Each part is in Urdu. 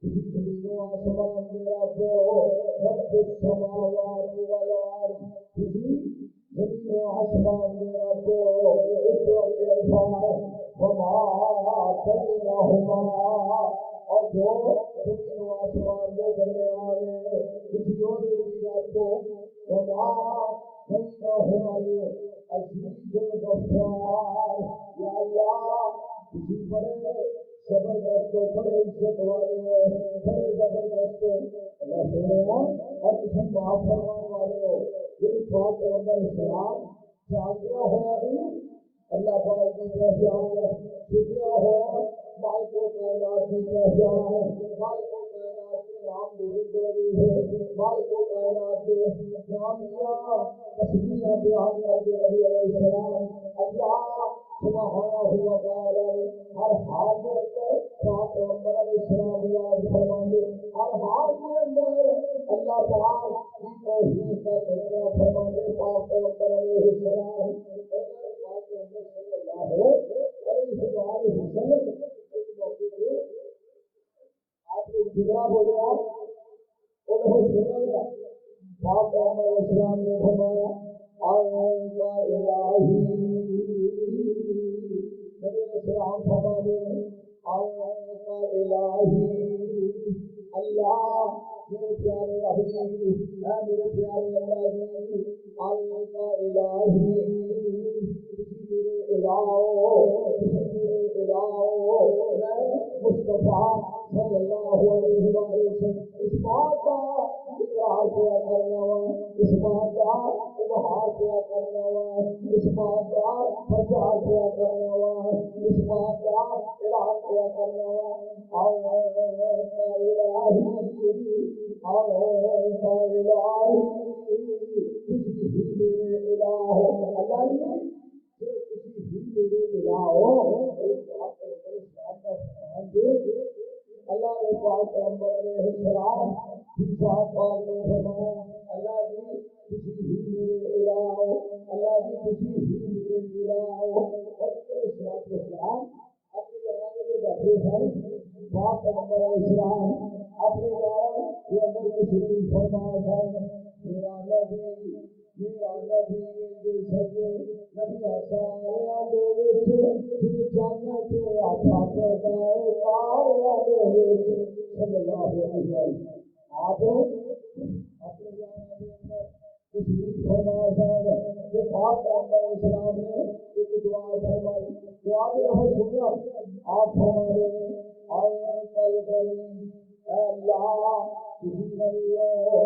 زمین و آسمان دے رب رب السماوات والارض زمین و آسمان دے رب اس تو اگلے الفاظ وما بینہما اور جو زمین و آسمان دے درمیان ہے اسی اور بھی رب وما بینہما العزیز الغفار یا اللہ اسی بڑے زبردست بڑے عزت والے ہو بڑے زبردست ہو اللہ سونے اور کسی معاف فرمان والے ہو یہ پاک پیغمبر اسلام جاگیا ہوا نہیں اللہ پاک کی پہچان سوچیا ہوا مال کے کائنات کی پہچان مال کے کائنات کے نام سے مال کے کائنات کے نام دیا تسبیح بیان کر کے نبی علیہ السلام اللہ سبحانہ و تعالی ہر حال کے اندر پاک پیغمبر علیہ السلام یاد فرمانے ہر حال کے اندر اللہ پاک کی توحید کا تذکرہ فرمانے پاک پیغمبر علیہ السلام پاک پیغمبر صلی اللہ علیہ وسلم ایک موقع پہ آپ نے جگرا بولے آپ انہوں سنا پاک پیغمبر علیہ السلام نے فرمایا آنکا الہی نبی علیہ السلام فرمانے آنکا الہی اللہ میرے پیارے ابھی اے میرے پیارے اللہ جی آنکا الہی کسی میرے الہو میں مصطفیٰ صلی اللہ علیہ وسلم اس بات کا اقرار کیا کرنا ہوا اس بات کا اظہار کیا کرنا ہوا اس بات کا پرچار کیا کرنا ہوا اس بات کا اعلان کیا کرنا ہوا کسی ہی میرے الہ اللہ نے کسی ہی میرے اللہ نے پاک پیغمبر علیہ السلام کی ذات پاک نے فرمایا اللہ جی کسی ہی میرے الہ اللہ جی کسی ہی میرے الہ اور السلام اپنی جگہ پہ بیٹھے سن پاک پیغمبر علیہ السلام اپنی جگہ کے اندر تشریف فرما سن میرا نبی سجے نبی سارے دے وچ جنت آتا پردائے تارا دے وچ صلی اللہ علیہ وسلم آپ اپنے جانا دے اندر تشریف فرما سن کہ پاک پیغمبر علیہ السلام نے ایک دعا فرمائی دعا میں ہم سنیا آپ فرمانے کل غنی اے اللہ کسی غنی ہو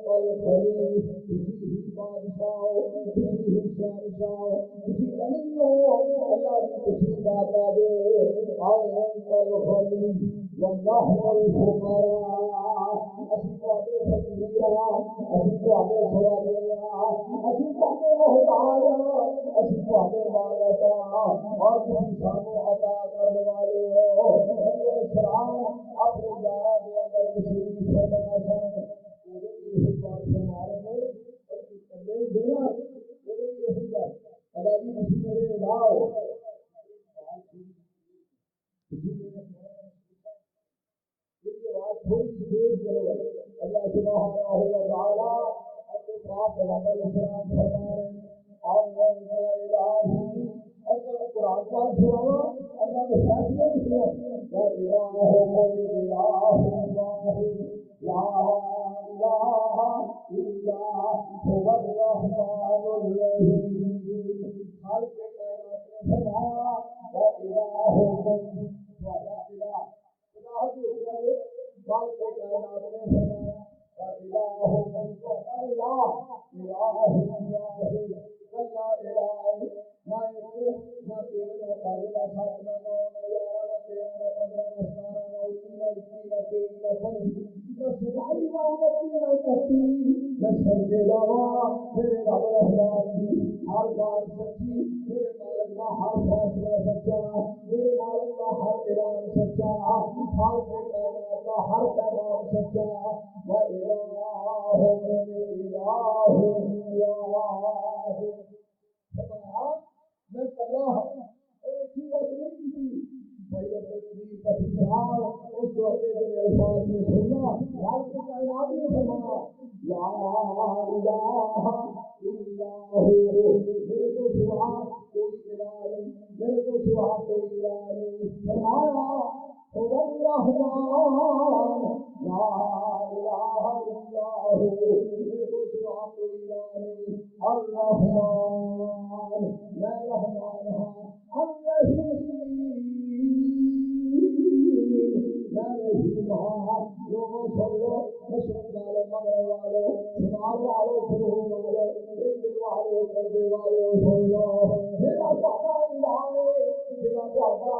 کل غنی کسی ہی بادشاہ ہو کسی ہی شہنشاہ کسی غنی ہو اللہ کی کسی داتا دے کل غنی ونحن الفقراء اسی تواڈے فقیر اسی تواڈے سوالیا اسی تواڈے محتاج اسی تواڈے مانگتا اور تسی سانو عطا کرنے والے ہو میرے سلام اپنے یارہ دے اندر تشریف فرما سن اودوں بھی یہی بات فرما رہے ہیں اور کلے دینا اودوں بھی یہی بات اللہ جی تسی میرے الہ ہو تسی میرے بات تھوڑی سی تیز کرو اللہ سبحانہ و تعالی اپنے پاک پیغمبر علیہ السلام فرما رہے ہیں اور الہی اگر قرآن پاک سناوا اللہ کے فیصلے بھی سنو وَإِلَٰهُكُمْ إِلَٰهٌ وَاحِدٌ لَا إِلَٰهَ إِلَّا هُوَ الرَّحْمَٰنُ الرَّحِيمُ خالق کائنات نے فرمایا وَإِلَٰهُكُمْ وَلَا إِلَٰهَ خالق کائنات نے فرمایا وَإِلَٰهُكُمْ وَلَا إِلَٰهَ وَاحِدٌ لا الہ نہ ایک نہ تین نہ پانچ نہ سات نہ نو نہ گیارہ نہ تیرہ نہ پندرہ نہ ستارہ نہ انیس نہ اکیس نہ تیئیس نہ پچیس نہ ستائیس نہ انتیس نہ اکتیس نہ سر کے علاوہ میرے رب رحمان کی ہر بات سچی میرے مالک کا ہر فیصلہ سچا میرے مالک کا ہر اعلان سچا خالق کائنات کا ہر پیغام سچا وَإِلَٰهُكُمْ إِلَٰهٌ وَاحِدٌ فرمایا میں کلا ہوں اور ایک ہی بات نہیں کی تھی بھائی عبد القدیر پٹھی صاحب اس اس وقت کے الفاظ میں سننا خالق کائنات نے فرمایا لا الہ الا ہو، میرے تو سوا کوئی الہ نہیں، میرے تو سوا کوئی الہ نہیں، فرمایا هو الرحمن لا الہ الا ہو، میرے تو سوا کوئی الہ نہیں، الرحمن میں رحمان ہوں، الرحیم میں رحیم ہوں۔ لوگوں سن لو، مشرق والو، مغرب والو، شمال والو، جنوب والو، رنگے والو، چڑھے والو، سن لو جیڑا تہاڈا الہ ہے، جیڑا تہاڈا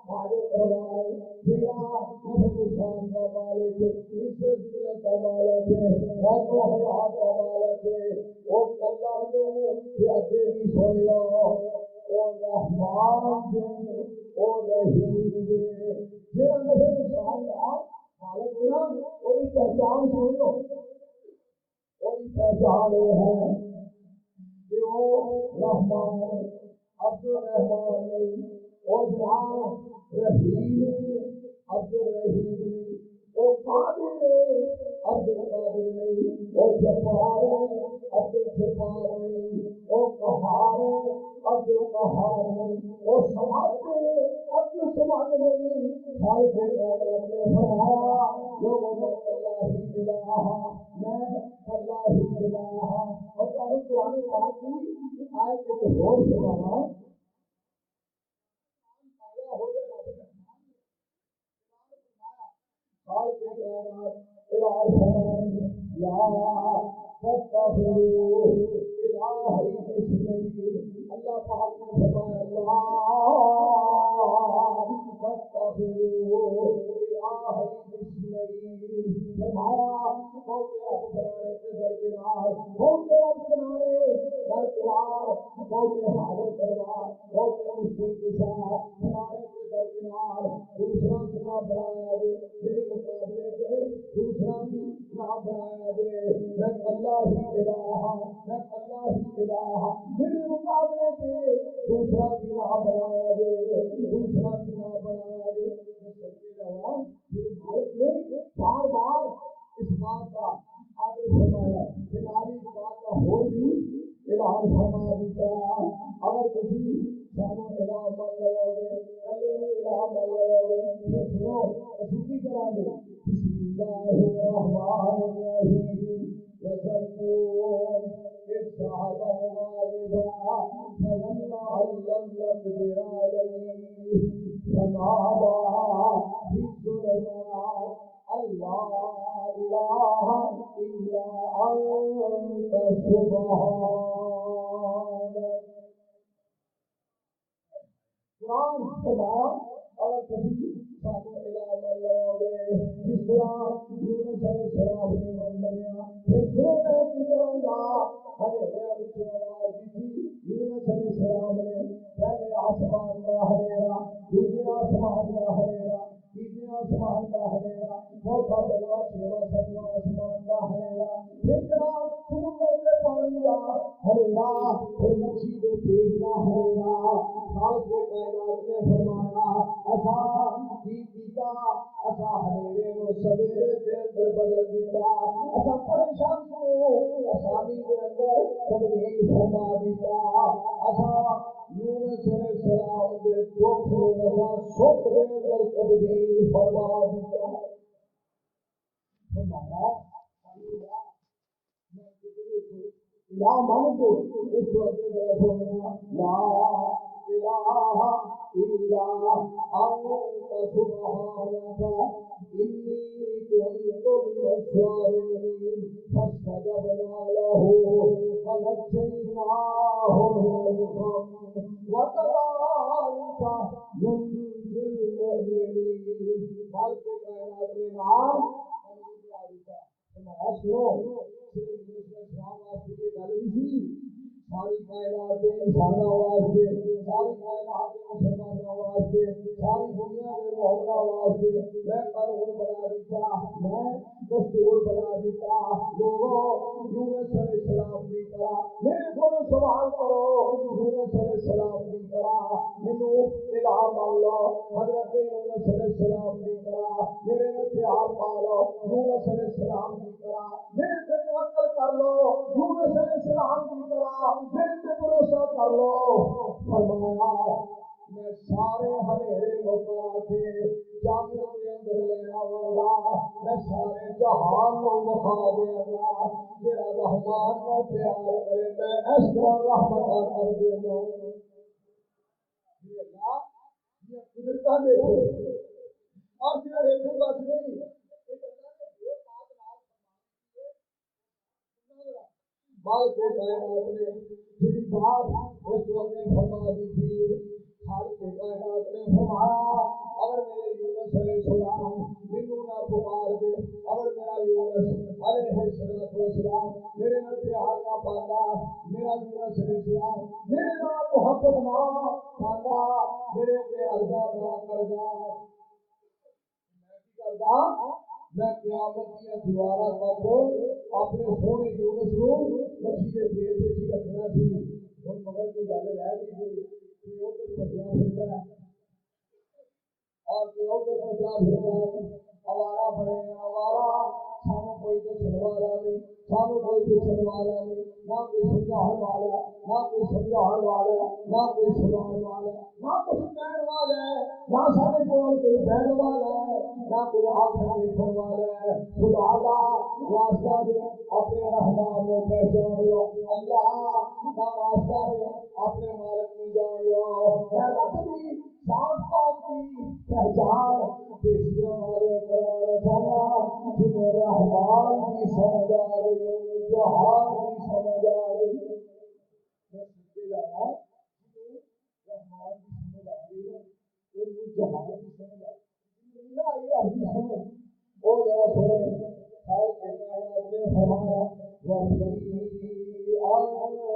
حاجت روا ہے، جیڑا نفع نقصان کا مالک ہے، عزت ذلت کا مالک ہے، موت و حیات کا مالک ہے، وہ اللہ نے یہ اگے بھی سن لو او رحمان جے او رحیم جے، جیڑا نفع نقصان کا مالک ہے نا، وہ پہچان سن لو، وہ پہچان یہ ہے کہ وہ رحمان عبد الرحمان نہیں، وہ جناب رحیم عبد الرحیم نہیں، وہ قادر عبد القادر نہیں، وہ جبار عبد الجبار نہیں، وہ قہار عبد القہار نہیں، وہ سماعت عبد السماعت نہیں۔ خالق کائنات نے فرمایا لوگوں میں اللہ ہی الہ، میں اللہ ہی الہ۔ اور تمہیں قرآن پاک کی آیت ایک اور سنانا ہو جائے خالق کائنات الہ فرمائے لا تتخذوا الہین اثنین، اللہ پاک نے فرمایا لا تتخذوا الہین اثنین، فرمایا بہت رب بنانے سے درکنار، بہت رب بنانے درکنار، بہت حاجت روا، بہت مشکل کشا بنانے سے درکنار دوسرا بھی نہ بنایا جے، میرے مقابلے کے دوسرا بھی نہ بنایا جے، میں اللہ ہی الہ، میں اللہ ہی الہ، میرے مقابلے کے دوسرا بھی نہ بنایا جے، دوسرا بھی نہ بنایا جے۔ میرے مالک نے بار بار اس بات کا آگے فرمایا کہ ناری اس بات کا ہو بھی اعلان فرما دیتا، اگر تسی سانو الہ مان لو گے، کلے نو الہ مان لو گے، پھر سنو اسی کی کرا گے بسم اللہ الرحمن الرحیم وَسَلُّونَ إِذْ ذَهَبَ مُغَاضِبًا فَظَنَّ أَن لَّن نَّقْدِرَ عَلَيْهِ فَنَادَىٰ فِي الظُّلُمَاتِ أَن لَّا إِلَٰهَ إِلَّا أَنتَ سُبْحَانَكَ۔ قرآن فرمایا اگر کسی سانو الہ مان لو گے، جس طرح یونس علیہ السلام نے من لیا، پھر سنو میں کی کراں گا، ہنیرا وچ آواز دی یونس علیہ السلام نے پہلے آسمان کا ہنیرا، دوسرے آسمان کا ہنیرا، تیسرے آسمان کا ہنیرا، چوتھا پنجواں چھٹا ساتواں آسمان کا ہنیرا، پھر جناب سمندر کے پانی کا ہنیرا، پھر مچھی کے پیٹ کا ہنیرا۔ خالق کائنات نے فرمایا اسا کی کیتا، اسا ہنیرے نو سویرے دے اندر بدل دیتا، اسا پریشانی نو آسانی دے اندر تبدیل فرما دیتا، اسا یونس علیہ السلام دے دکھ نو اسا سکھ دے اندر تبدیل فرما دیتا۔ فرمایا لا مان کے اس کو اگے ذرا سننا لا الہ الا انت سبحانک انی کنت من الظالمین فاستجبنا له فنجیناہ من الغم وکذالک ننجی المؤمنین۔ خالق کائنات نے نام سنو اسلام واسطے یہ گل نہیں سی، ساری کائنات کے انسانوں واسطے، ساری کائنات کے مسلمانوں واسطے، ساری دنیا کے مومنوں واسطے میں قانون بنا دیتا، میں دستور بنا دیتا۔ لوگوں یونس علیہ السلام کی گا میرے کو سوال کرو یونس علیہ السلام کی طرح مینو الہ مان لو حضرت یونس علیہ السلام کی طرح میرے نے پیار پا لو یونس علیہ السلام کی طرح میرے سے توکل کر لو یونس علیہ السلام کی طرح میرے سے بھروسہ کر لو فرمایا میں سارے ہنیرے مکا کے جانور کے اندر لے آواں گا میں سارے جہان کو بخا دیا گا جڑا رحمان کو پیار کرے میں اس طرح رحمت کر دینا یہ اللہ یہ قدرتاں دیکھو اور صرف ایک ہی بات نہیں ایک اللہ نے جو بات نال فرمائی ہے مالک کائنات نے جڑی بات اس وقت فرما دی تھی خالق کائنات نے فرمایا اگر میرے یونس علیہ السلام مینوں نہ پکار دے اگر میرا یونس علیہ السلام میرے نال پیار نہ پاندا میرا یونس علیہ السلام میرے نال محبت نہ پاندا میرے کے عرضہ نہ کردا میں کی کردا میں قیامت کی دیوارا تک اپنے سونے یونس کو مچھی کے پیٹ وچ رکھنا سی ہن مگر کوئی گل رہ گئی کوئی ادھر بھجیا پھرتا ہے اور کوئی ادھر بھجا پھرتا ہے آوارہ بڑے آوارہ سانو کوئی پوچھنے والا نہیں سانو کوئی پوچھنے والا نہیں نہ کوئی سمجھانے والا ہے نہ کوئی سمجھانے والا ہے نہ کوئی سنانے والا ہے نہ کچھ کہنے والا ہے نہ سارے کول کوئی بہن والا ہے نہ کوئی آنکھ دیکھنے والا ہے خدا دا واسطہ دے اپنے رحمان کو پہچان لو اللہ کا واسطہ دے اپنے مالک کو جان لو اے رب دی ذات پاک کی پہچان دیسیاں والے کروانا چاہنا جنہوں رحمان کی سمجھ آ گئی انہوں جہان کی سمجھ آ گئی میں سمجھے جانا جنہوں رحمان کی سمجھ آ گئی انہوں جہان کی سمجھ آ گئی نہ یہ اپنی سمجھ وہ ذرا سنے خالق کائنات نے فرمایا وَفِي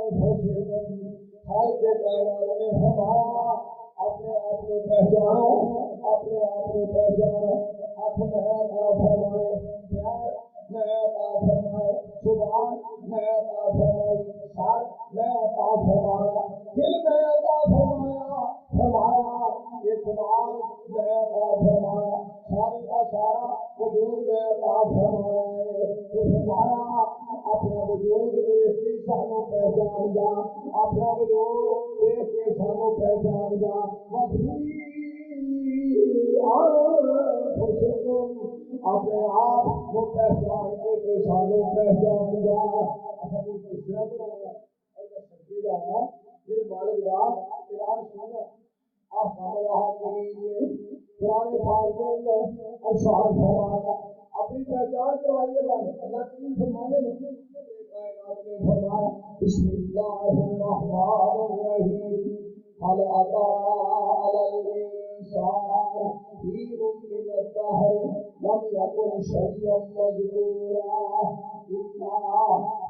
أَنفُسِكُمْ خالق کائنات نے فرمایا اپنے آپ کو پہچانو اپنے آپ کو پہچانو ہاتھ میں عطا فرمائے پیر میں عطا فرمائے زبان میں عطا فرمائی سر میں عطا فرمایا دل میں عطا فرمایا فرمایا اعتبار میں عطا فرمایا سارے کا سارا وجود میں عطا فرمایا ہے فرمایا اپنا وجود دیکھ کے سانو پہچان جا اپنا وجود دیکھ کے سانو پہچان جا اپنے آپ کو پہچان کے سانو پہچان جا کس طرح بنایا اور میں سمجھے جانا میرے مالک کا اعلان سننا احکام الحاکمین نے قرآن پاک کے اندر ارشاد فرمایا اپنی پہچان کروائی اللہ کریم فرمانے لگے کائنات نے فرمایا بسم اللہ الرحمن الرحیم هل أتى على الإنسان حين من الدهر لم يكن شيئا مذكورا إنا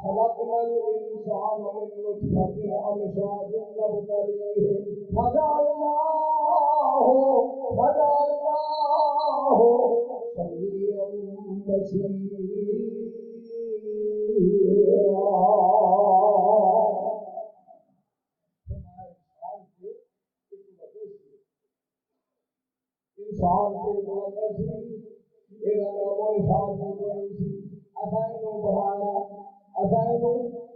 خلقنا الإنسان من نطفة أمشاج نبتليه فجعلناه سميعا بصيرا انسان کے مقدر سی یہ نام و نشان کی کوئی سی اسائیں بڑھایا اسائیں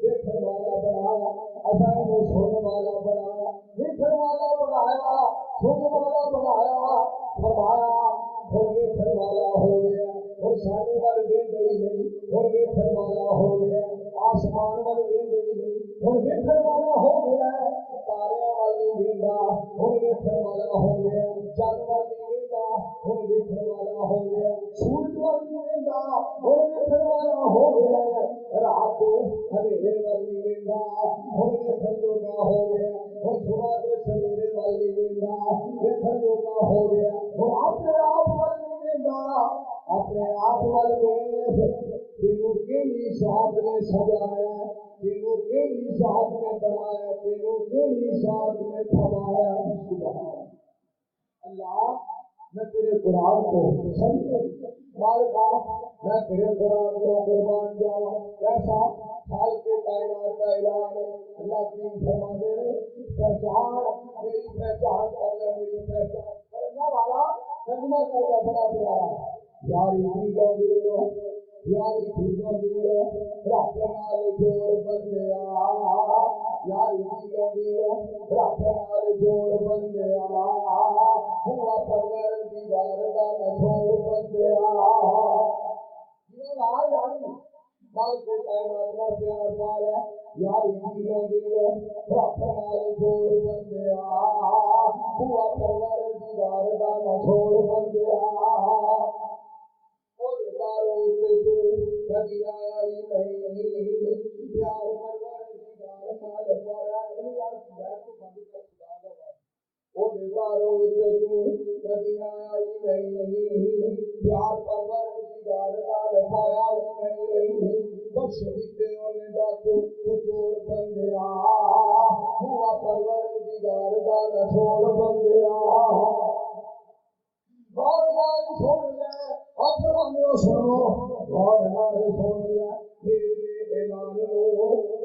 دیکھنے والا بڑھایا اسائیں سننے والا بڑھایا دیکھنے والا بڑھایا سننے والا بڑھایا فرمایا اور دیکھنے والا ہو گیا اور ساڈے وال ویندا ہی نہیں اور دیکھنے والا ہو گیا آسمان وال ویندا ہی نہیں اور دیکھنے والا ہو گیا تاریاں وال نہیں ویندا اور دیکھنے والا ہو گیا چند وال نہیں ویندا اور دیکھنے والا ہو گیا سورج وال نہیں ویندا اور دیکھنے والا ہو گیا رات کے اندھیرے وال نہیں ویندا اور دیکھنے جوگا ہو گیا اور صبح کے سویرے وال نہیں ویندا دیکھنے جوگا ہو گیا اور اپنے آپ وال نہیں ویندا اپنے آپ وال ویکھ تینوں کیڑی ذات نے سجایا تینوں کیڑی ذات نے بنایا تینوں کیڑی ذات نے تھمایا سبحان اللہ میں تیرے قرآن کو سمجھے مالکا میں تیرے قرآن کو قربان جاؤں کیسا خالق کائنات کا اعلان ہے. اللہ کریم فرماتے ہیں پہچان میری پہچان کر لے میری پہچان کرنا والا ترجمہ کر لے بڑا پیارا ہے. یاری ٹھیکو دیو یاری ٹھیکو دیو رب نال جوڑ بندیا یاری ٹھیکو دیو رب نال جوڑ بندیا ہوا پروردگار دا نہ چھوڑ بندیا. یاری مال کے کائنات کا پیار مال ہے. یاری ٹھیکو دیو رب نال جوڑ بندیا ہوا پروردگار دا نہ چھوڑ بندیا. کبھی آیا ہی نہیں پیار پروردگار نال پایا نہیں. یار بیٹھ تو بند کر خدا دا وہ دیدارو کبھی آیا ہی نہیں پیار پروردگار نال پایا نہیں. بخش دیتے انہیں ڈاکو چور بندیا ہوا پروردگار دا نہ چھوڑ بندیا. غور نال سن لے اپنا سنو غور نال سن لے میرے اعلان نو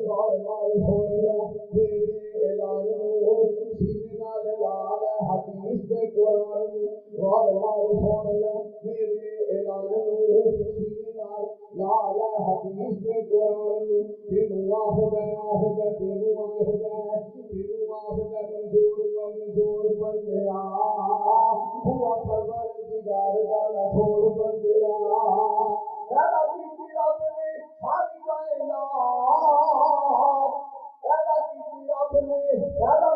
غور نال سن لے میرے اعلان نو سینے نال لا لے حدیث دے قرآن غور نال سن لے میرے اعلان نو سینے نال لا لے حدیث دے قرآن تینوں واحد واحد تینوں واحد تینوں واحد منظور کمزور بندیا ہوا پروردگار دا نہ چھوڑ بندیا. پیدا کیتی رب نے ساری کائنات پیدا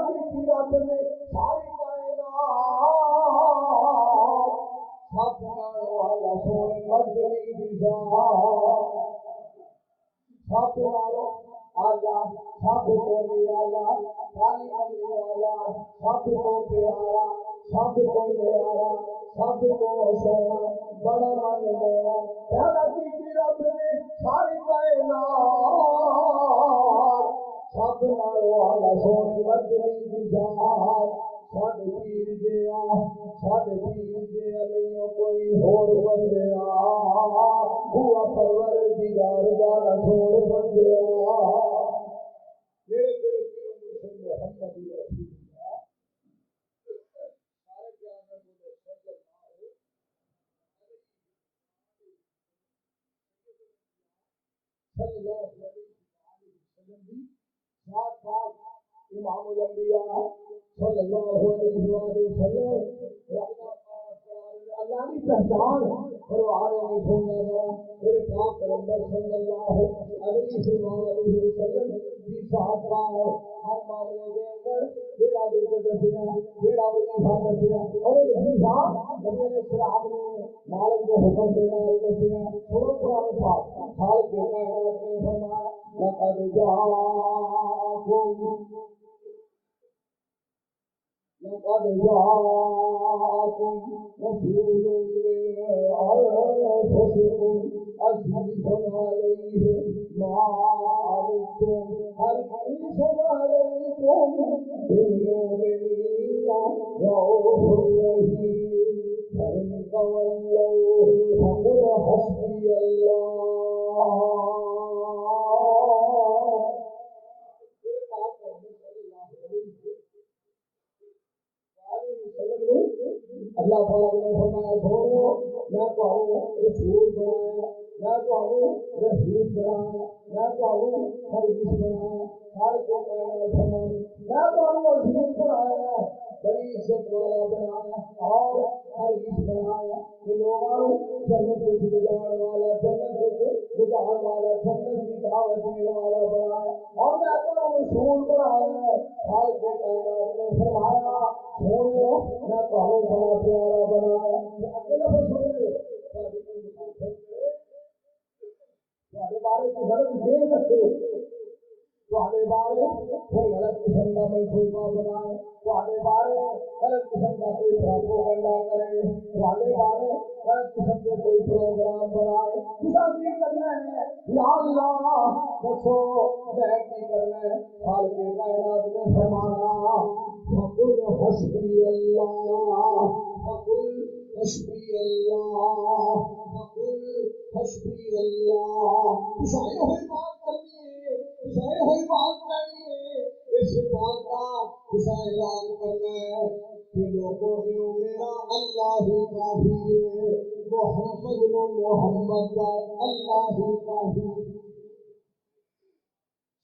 کیتی رب نے ساری کائنات سب نال والا سونے مدنی دی ذات سب نالوں آلہ سب کو نرالا کالی کملی والا سب کو پیارا سب کو نیارا سب کو سونا بڑا من مونا. پیدا کیتی رب نے ساری کائنات سب نالوں آلہ سونے مدنی دی ذات. ساڈے پیر جیا نہیں کوئی ہور بندیا ہوا پروردگار دا نہ چھوڑ بندیا. میرے تیرے پیر مرشد محمد رسول اللہ سارے پیار میں بولے صلی اللہ علیہ وسلم دی ساتھ ساتھ امام الانبیاء صلی اللہ علیہ وسلم اللہ کی پہچان کروا رہے ہیں. سننا ذرا میرے پاک پیغمبر صلی اللہ علیہ وسلم کی ساتھ ہر معاملے کے اندر جیڑا بھی دسیا جیڑا وظیفہ دسیا اور وظیفہ نبی علیہ السلام نے مالک کے حکم کے نال دسیا. سنو قرآن پاک خالق کے کائنات نے فرمایا لقد جاءكم رسول من أنفسكم عزيز عليه ما عنتم حريص عليكم بالمؤمنين رؤوف رحيم فإن تولوا فقل حسبي الله. اللہ پاک نے فرمایا سنو میں تمہیں رسول بنایا میں تمہیں رحیم بنایا میں تمہیں حریص بنایا ہر کے کائنات فرمانے میں تمہیں عزیز بنایا بڑی عزت والا بنایا اور حریص بنایا کہ لوگوں جنت وچ لے جان والا جنت وچ لے جان والا جنت کی دعوت دینے والا بنایا اور میں تمہیں رسول بنایا ہر کے کائنات نے فرمایا سن لو میں تمہیں بڑا پیارا بنایا. اکیلا بس تھوڑے بارے کی غلط ذہن رکھے تھوڑے بارے کوئی غلط قسم کا منصوبہ بنائے تھوڑے بارے غلط قسم کا کوئی پروپیگنڈا کرے تھوڑے بارے غلط قسم کے کوئی پروگرام بنائے. خدا کی کرنا ہے یا اللہ دسو میں کی کرنا ہے. خالق کائنات نے فرمایا فقل حسبی اللہ فقل حسبی اللہ فقل حسبی اللہ. تو سارے ہوئی بات کرنی ہے سائے ہوئی بات کرنی ہے، اس بات کا تسا اعلان کرنا ہے کہ لوگوں میں میرا اللہ ہی کافی ہے، محمد نو محمد کا اللہ ہی کافی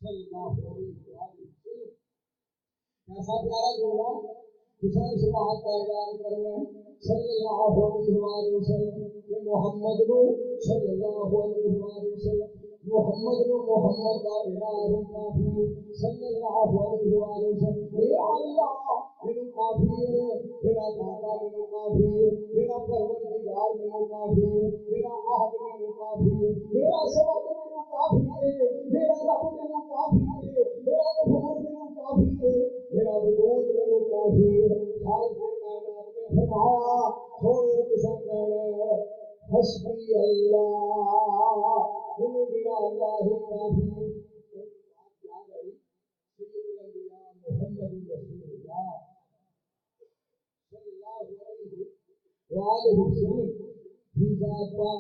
صلی اللہ علیہ وسلم۔ کیسا پیارا جملہ، تسا اس بات کا اعلان کرنا ہے صلی اللہ علیہ وسلم کہ محمد نو صلی اللہ علیہ وسلم، محمد نو محمد کا الہ کافی صلی اللہ علیہ وسلم۔ میرا اللہ میرے کافی ہے، میرا داتا میرے کافی ہے، میرا پروردگار میرے کافی ہے، میرا احد میرے کافی ہے، میرا سمد میرے کافی ہے، میرا رب میرے کافی ہے، میرا غفور میرے کافی ہے، میرا ودود میرے کافی ہے۔ خالق کائنات نے فرمایا سونے تسا کہنا ہے حسبی اللہ، میرا اللہ ہی کافی ہے۔ یاد آئی سید الانبیاء محمد رسول اللہ صلی اللہ علیہ وآلہ وسلم کی ذات پاک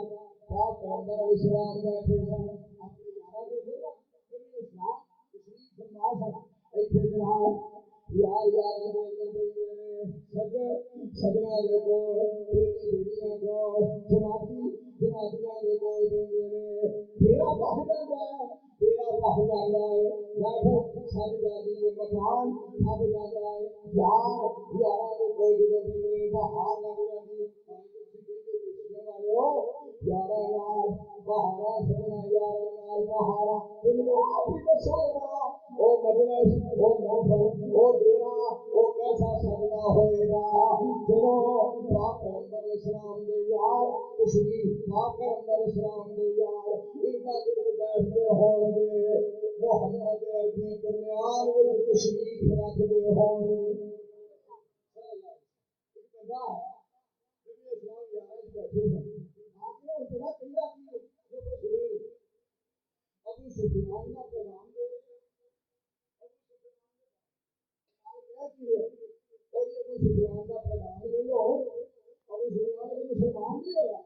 پاک پیغمبر علیہ السلام بیٹھے سن اپنے یارہ دے دو نبی اسلام تشریف فرما سن ایتھے جناب یار یارہ دے اندر بیٹھے نے سجنا دے کول بیٹی بیٹیاں کول جماعتی جماعتیاں دے کول بیٹھے نے تیرا بہ جاندا ہے، تیرا بہ جاندا ہے، بیٹھ سج جاندی ہے مکان اب جاندا ہے یار یاراں دے کول جدوں بیٹھے بہار لگ جاندی یارہ نال بہارا سجنا یارہ نال بہارا تینوں آپ ہی دسو ذرا او مجلس او محفل او ڈیرا او کیسا سجدا ہوئے گا جدوں پاک پیغمبر اسلام دے یار تشریف پاک پیغمبر اسلام دے یار اردا گرد بیٹھتے ہون گے، محمد عربی درمیان وچ تشریف رکھتے ہون گے۔ اسلام یار بیٹھے سن ابو سفیان کا پیغام دے اور یہ ابو سفیان کا پیغام لے لو، ابو سفیان مسلمان نہیں ہوا،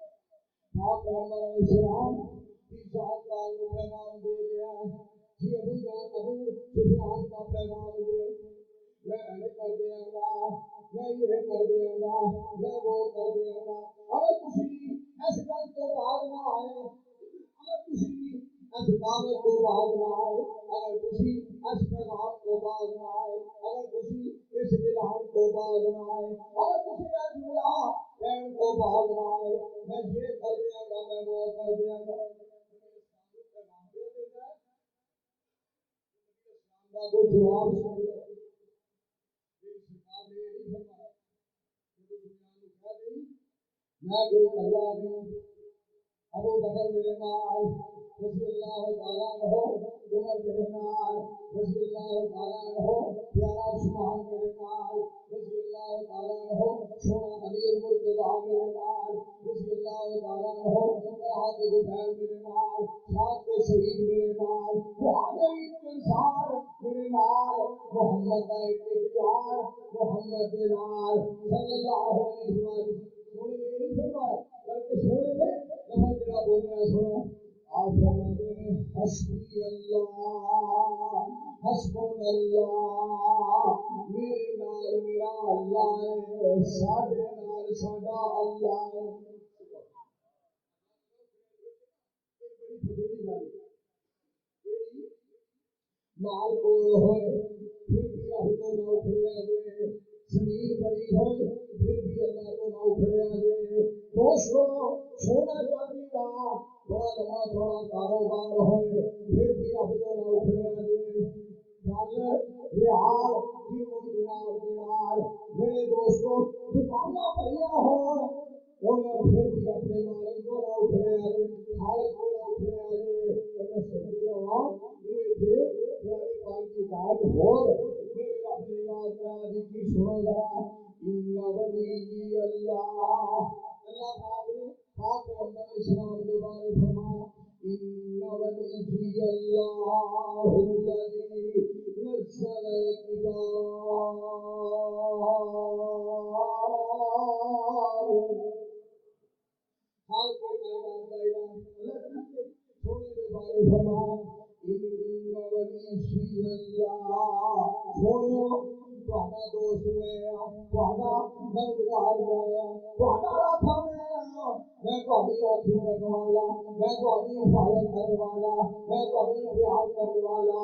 پاک پیغمبر علیہ السلام کی ذات پاک کو پیغام دے رہا ہے جی ابو جان ابو سفیان کا پیغام دے میں ایسے کر دیا گا، میں یہ کر دیا گا، میں وہ کر دیا گا، اگر تسی اس گل تو بعد نہ آئے، اگر تسی اس دعوت تو بعد نہ آئے، اگر تسی اس پیغام تو بعد نہ آئے، اگر تسی اس اعلان تو بعد نہ آئے، اگر تسی یہ جملہ کہنے تو بعد نہ آئے، میں یہ کر دیا گا، میں وہ کر دیا گا، پیغام دے دیتا ہے کا کوئی جواب سن لو۔ میری سرکار نے یہ نہیں فرمایا میں کوئی کرلا نہیں، ابو بکر میرے نال رضی اللہ تعالیٰ عنہ، عمر میرے نال رضی اللہ تعالیٰ عنہ، پیارا عثمان میرے نال رضی اللہ تعالیٰ عنہ، سونا علی المرتضیٰ میرے نال رضی اللہ تعالیٰ عنہ، طلحہ زبیر میرے نال، سعد شہید میرے نال، مہاجرین انصار میرے نال، محمد کا ایک یار محمد کے نال صلی اللہ علیہ وسلم۔ سونے نے نہیں فرمایا بلکہ سونے نے لفظ جڑا بولیا سنا آپ فرماتے ہیں حسبی اللہ حسبنا اللہ، میرے نال میرا اللہ ہے، ساڈے نال ساڈا اللہ ہے۔ مال کول ہوئے پھر بھی رب تو نہ اکھڑیا جے، زمین بڑی ہوئے پھر بھی اللہ تو نہ اکھڑیا جے۔ دوستو سونا چاندی دا بڑا لمبا چوڑا کاروبار ہوئے پھر بھی رب تو نہ اکھڑیا جے۔ ڈالر ریال دینار میرے دوستو دکاناں بھریاں ہون انہاں پھر بھی اپنے مالک کو نہ اکھڑیا جے، خالق کو نہ اکھڑیا جے۔ میں سچی رہا قرآن پاک کی آیت ہور میرے رب نے یاد کرا دی سنو ذرا ان ولی اللہ، اللہ پاک نے پاک پیغمبر اسلام کے بارے فرمایا ان ولی اللہ الذی نزل الکتاب، حال کے کائنات کا اعلان اللہ کے سونے کے بارے فرمایا ان سونو تہاڈا دوست میں تہاڈا مددگار میں تہاڈا راکھا میں تہاڈی راکھی کرنے والا میں تہاڈی حفاظت کرنے والا میں تہاڈی پیار کرنے والا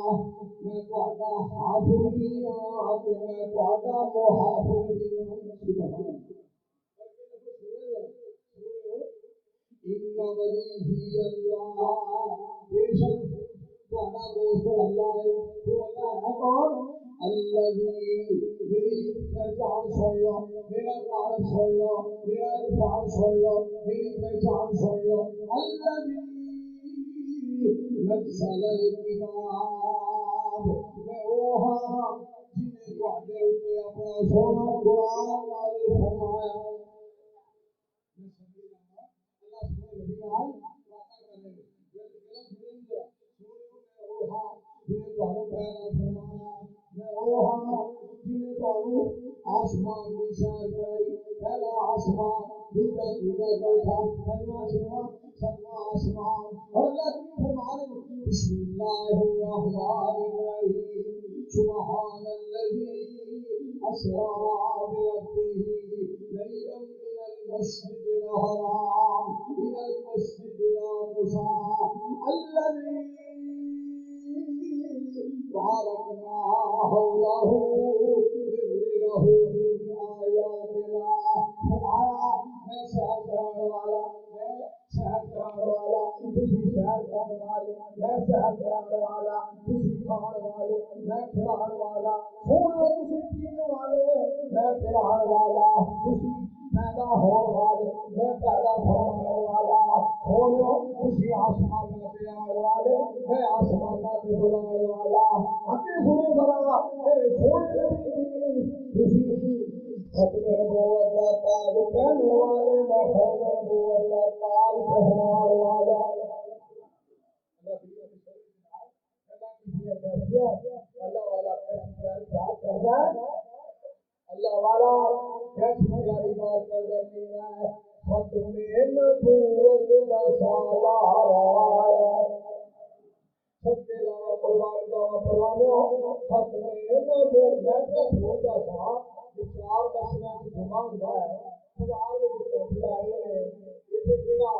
میں تہاڈا حافظ بھی ہاں تے میں تہاڈا محافظ بھی ہاں ان ولی اللہ بے شک تہاڈا دوست اللہ ہے تو اللہ ہے کون الذی میری پہچان سن لو میرا تعارف سن لو میرا عرفان سن لو میری پہچان سن لو الذی نزل الکتاب میں وہ ہاں جن نے تہاڈے اوپر اپنا سونا قرآن نازل فرمایا آسمان کی شان کرائی پہلا آسمان دوسرا تیسرا چوتھا پنجواں چھٹواں ستواں آسمان اور اللہ کی فرمان بسم اللہ الرحمن الرحیم سبحان الذی اسری بعبده لیلا من المسجد الحرام الى المسجد الاقصى الذي باركنا حوله لنريه من آياتنا فرمایا میں سیر کرانے والا میں سیر کرانے والا تسی سیر کرنے والے میں سیر کرانے والا تسی کھانے والے میں کھلانے والا سونے تسی پینے والے میں پلانے والا تسی پیدا ہونے والے میں پیدا فرمانے والا سونے تسی آسمان پہ آنے والے میں آسمان پہ بلانے والا اگے سنو ذرا میرے سونے نبی تسی ختم نبوت کا تاج پہننے والے میں ختم نبوت کا تاج پہنانے والا اللہ والا کیسی پیاری بات کرتا ہے اللہ والا کیسی پیاری بات کرتا ہے ختم نبوت کا سالار آیا سب کے علاوہ قربان جاوا پروانے ہو ختم نبوت میں کیا سوچا تھا کہ چار مسئلہ کی جمع ہوتا ہے خدا میں جو کیسے آئے ہیں یہ سے کہا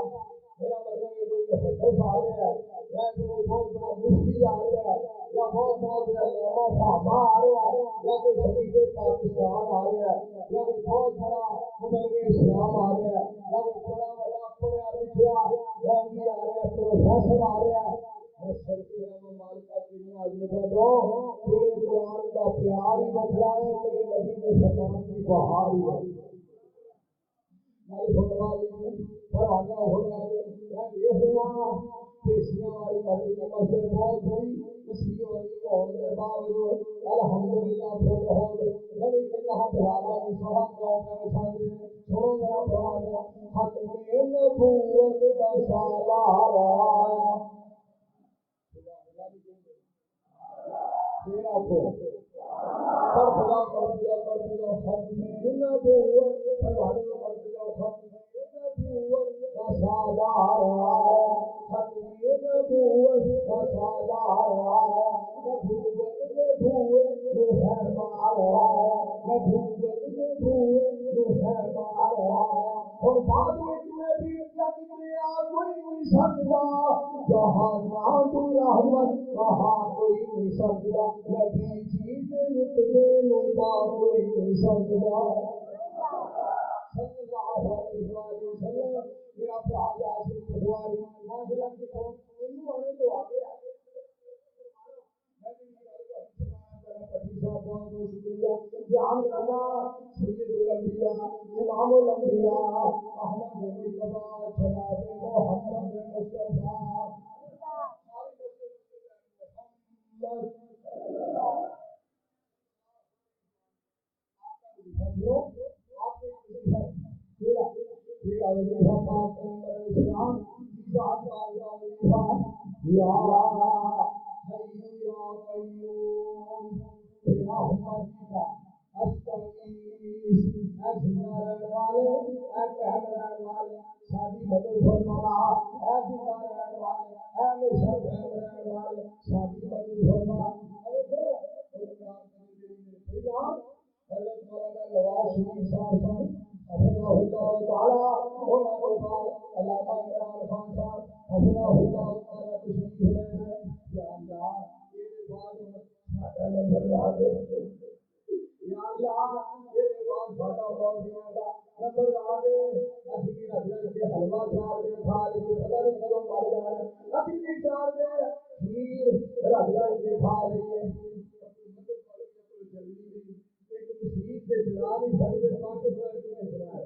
میرا مطلب ہے کوئی محدث آ رہا ہے یا کوئی بہت بڑا مفتی آ رہا ہے یا بہت بڑا کوئی علامہ صحابہ آ رہا ہے یا کوئی شریف پاکستان آ رہا ہے یا کوئی بہت بڑا مبلغ اسلام آ رہا ہے یا کوئی بڑا بڑا پڑھا لکھا مولوی آ رہا ہے پروفیسر آ رہا ہے مالکہ تیری عظمتہ دو تیرے قرآن کا پیار ہی بکھرا ہے تیرے نبی کے فرمان کی بہار ہی بکھرا ہے سنوا لیجیے پرانے ہونے والے میں دیکھ رہا پیشیاں والی مسجد مسجد بہت بڑی مسیح والی ہونے کے باوجود الحمدللہ فل ہو گئی نبی کے یہاں بلانا بھی سبق قوم میں بچھاتے ہیں سنو ذرا پرانے ختم نبوت کا سالار آیا تیرا کو ختم نبوت پروانے ختم نبوت کا سالار آیا ختم نبوت کا سالار آیا نبوت میں دھوئے مہمان آیا نبوت میں دھوئے مہمان آیا اور بعد میں بھی جگ گیا کوئی نہیں سکتا جہاں کی رحمت کہاں کوئی نہیں سکتا نبی جی کے رتبے لوٹا کوئی نہیں سکتا صلی اللہ علیہ وسلم میرا پیار یاسین پٹواری ماشاءاللہ کی تو انہوں آنے تو آگے پٹی صاحب بہت بہت شکریہ بیان کرنا سید الانبیاء امام الانبیاء احمد مصطفیٰ جناب محمد مصطفیٰ ساری مدد فرما اے زندہ رہنے والے اے ہمیشہ قائم رہنے والے ساری مدد فرما صاحب حفظہ اللہ تعالی انہوں کو بعد علامہ عمران خان صاحب حفظہ اللہ تعالی تشریف لے آئے. یا اللہ یہ بعد ساڈا نمبر لا دے. یا اللہ یہ بعد ساڈا مولویاں دا نمبر لا دے. اسی بھی رج رج کے حلوہ 4 دن کھا لیے پتہ نہیں کدوں مر جانا. اسی بھی 4 دن کھیر رج رج کے کھا لیے. تشریف سے چلا نہیں سکتے پاکستان کو نہیں چلا ہے.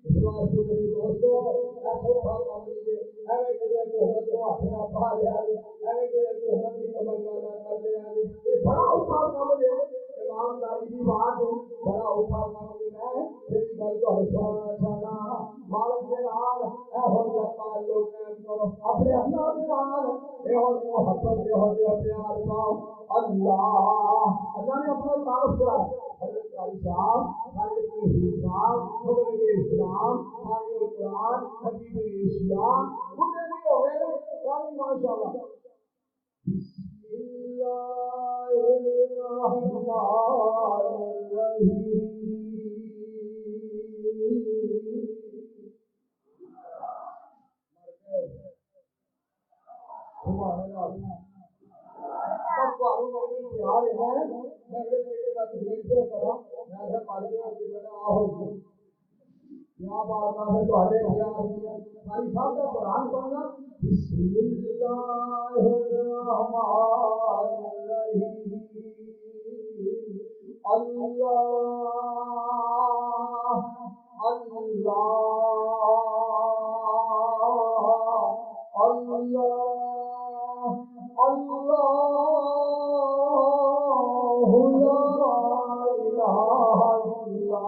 اس واسطے میرے دوستو ایسا کام نہیں ہے ایویں کہ حکومت کو ہاتھ نہ پا لیا جی ایویں کہ حکومت کی تمنا نہ کر لیا جی. یہ بڑا اوکھا کام ہے. ایمانداری کی بات ہے. بڑا اوکھا کام ہے. میں میری گل تو سنانا چاہنا مالک کے نال یہو جہا تعلق قائم کرو اپنے اللہ کے نال یہو جی محبت یہو جہا پیار پاؤ. اللہ نے اپنا تعارف کرایا. حضرت قاری صاحب قاری صاحب مبلغ اسلام قاری القرآن حبیب ایشیا بڑے بھی ہو گئے قاری ماشاء اللہ. بسم اللہ الرحمن الرحیم. سبحان اللہ. سب کو پیار ہے. میں اگلے طریقے کا تقریر سے کرا میں ایسا پڑھ گیا کہ بنا آہو کیا بات ہے تھوڑے پیار دیا. قاری صاحب کا قرآن پڑھنا بسم اللہ الرحمن الرحیم. اللہ اللہ اللہ اللہ لا الہ الا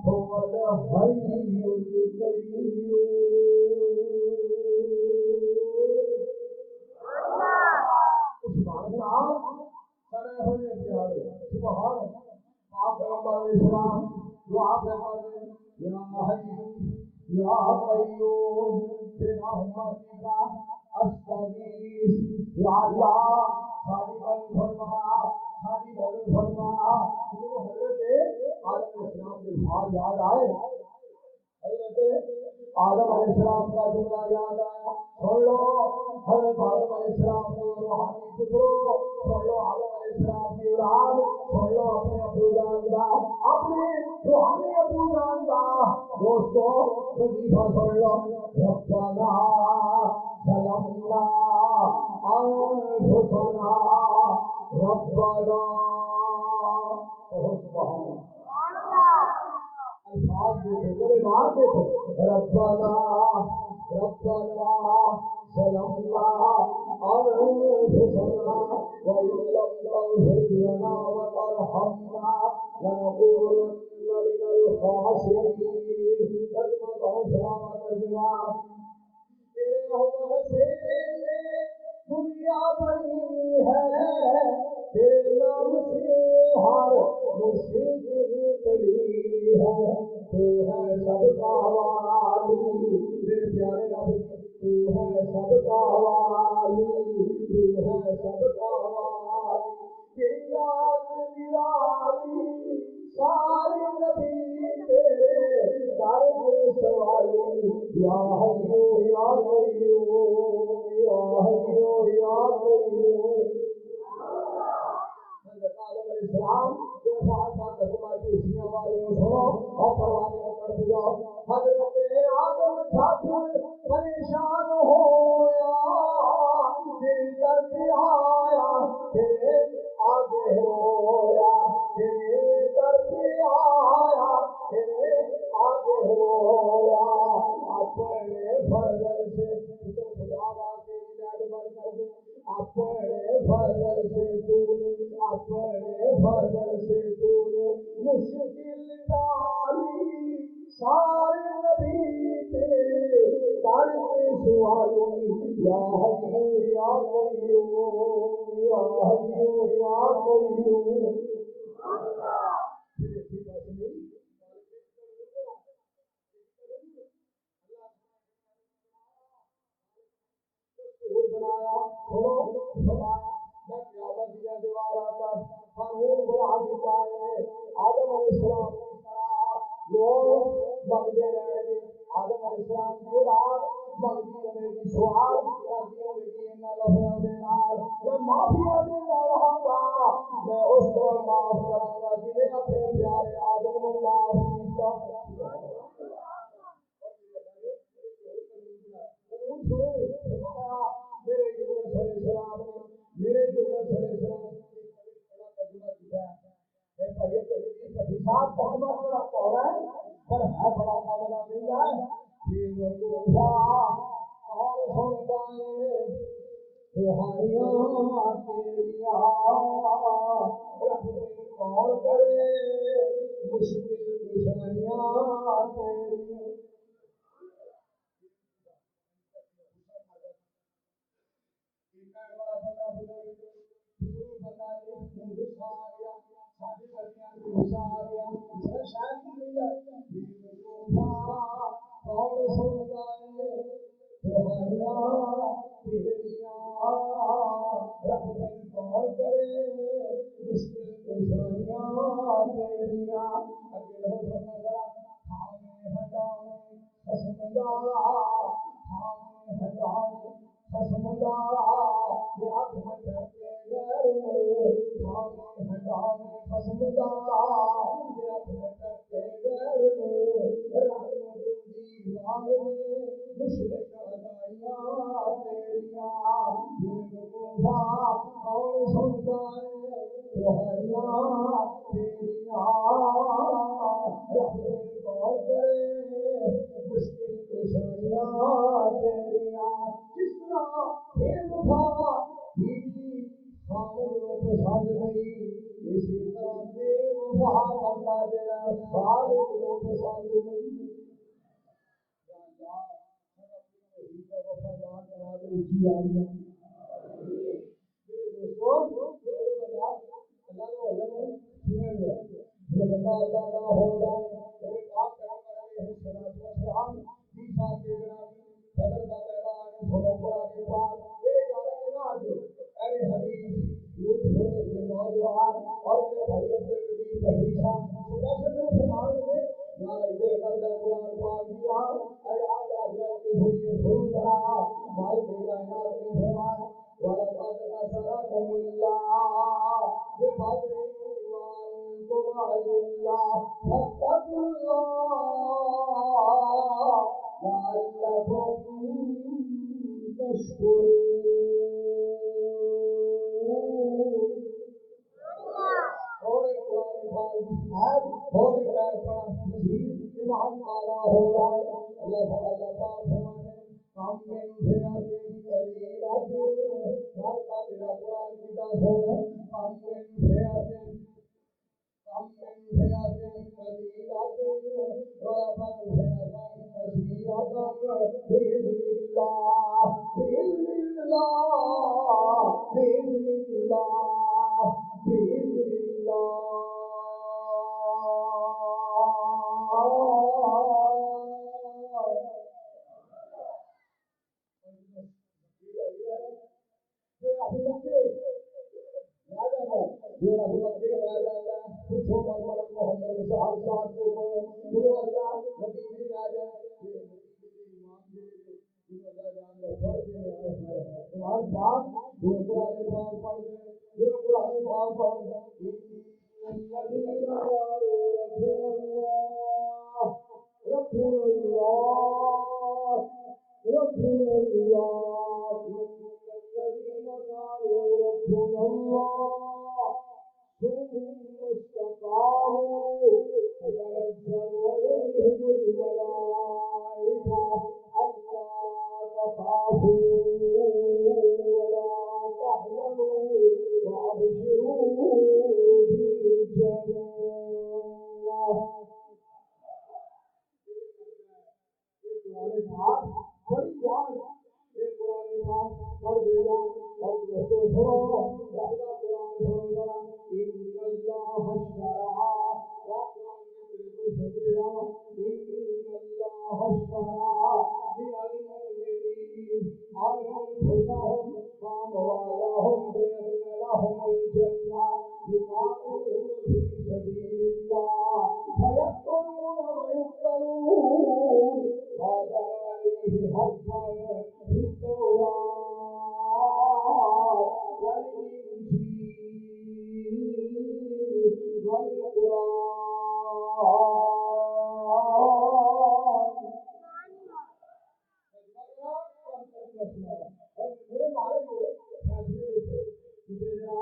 هو الحی القیوم. سبحان اللہ. سارے ہونے پیارے سبحان اللہ. آپ پیغمبر اسلام دعا فرماتے ہیں یا حی یا قیوم برحمتک استغیث. یا اللہ ساری مدد فرما ساری مدد فرما. حضرت آدم علیہ السلام کے الفاظ یاد آئے. حضرت آدم علیہ السلام کا جملہ یاد آیا. سن لو حضرت آدم علیہ السلام کے روحانی پترو. سن لو آدم علیہ السلام کی اولاد. سن لو اپنے ابو جان کا اپنے روحانی ابو جان کا دوستو وظیفہ سن لو. ربنا ظلمنا انفسنا ربنا سبحان الفاظ دیکھو کلمات دیکھو. ربنا ربنا ظلمنا انفسنا وان لم تغفر لنا وترحمنا لنكونن من الخاسرین. ترجمہ بہت سلامہ ترجمہ. تیرے حکم سے دنیا بنی ہے تیرے نام سے ہر مشکل ٹلی ہے. تو ہے سب کا والی میرے پیارے رب. تو ہے سب کا والی تو ہے سب کا والی. تیری ذات نرالی سارے نبی تیرے در کے سوالی. یا حیو یا قیوم یا حیو یا قیوم. حضرت آدم علیہ السلام کے فاتحہ ترجمہ کی اسمیہ والے سنو اور پروانے میں کر دیا. حضرت آدم جھٹ پریشان ہویا تیری طرف آیا تیرے آگے رویا. تیرے طرف آیا تیرے آگے رویا. اپنے فضل سے خدا واقعی نیت بن کر دے. اپنے فضل سے تو نے اپنے فضل سے تو نے مشکل ڈالی سارے نبی تیرے در کے سوالی. یا حیو یا قیوم یا حیو یا قیوم. بنایا سنو فرمایا میں قیامت دیا دیواروں پر قانون بنا دیتا ہے. آدم علیہ السلام کی طرح میں اس کو معاف کراں گا جنہیں اپنے پیارے آدم کو معاف کیتا. میرے یونس علیہ السلام نے میرے یونس علیہ السلام نے بڑا ترجمہ کیا ہے. صاحب ترجمہ بڑا کوڑا ہے پر ہے بڑا مزہ نہیں ہے. اور سنتا ہے دہائیاں تیریاں رب دل کون کرے مشکل کشائیاں تیریاں.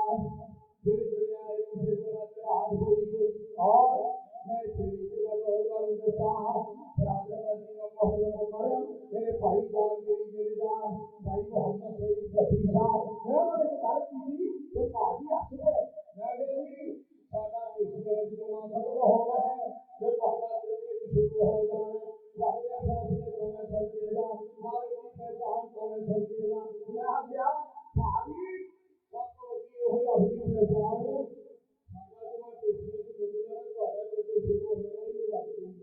دل جڑیا کسی طرح سے ہاتھ پڑی گئی اور میں شریف کا لوگ محرم میرے بھائی جان میری جان بھائی محمد سعید بٹی صاحب میں انہوں نے گل کی تھی کہ بھاجی ہس گئے میں کہ جی ساڈا اجتماع ختم ہو گیا ہے کہ تہاڈا دل شروع ہو جانا رب دے فیصلے تو میں سچے گا مالک کی پہچان تو میں سچے گا میں آخیا بھاجی سب تو وڈی ہوئی اپنی پہچان ہے ساڈا جمع کسی کی مل جانا تہاڈا دل شروع ہو جانا یہ رب دی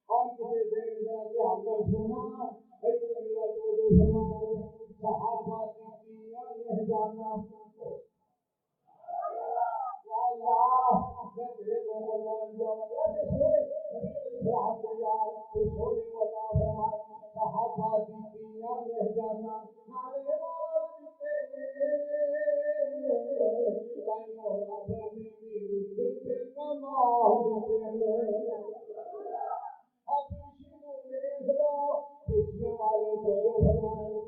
اور کسی دیر ذرا دھیان کر سننا ادھر میرا توجہ فرمانا صحابہ کی تیاں نے جاننا اللہ میں تیرے کو قربان جاؤں ایسے سونے نبی علیہ السلام کو یار تو سونے کو عطا فرمائے صحابہ کی تیاں نے جاننا نارے مار دیتے کہیں اور رب نے میری رتبے کمال دیتے ہیں والے کو فرمائے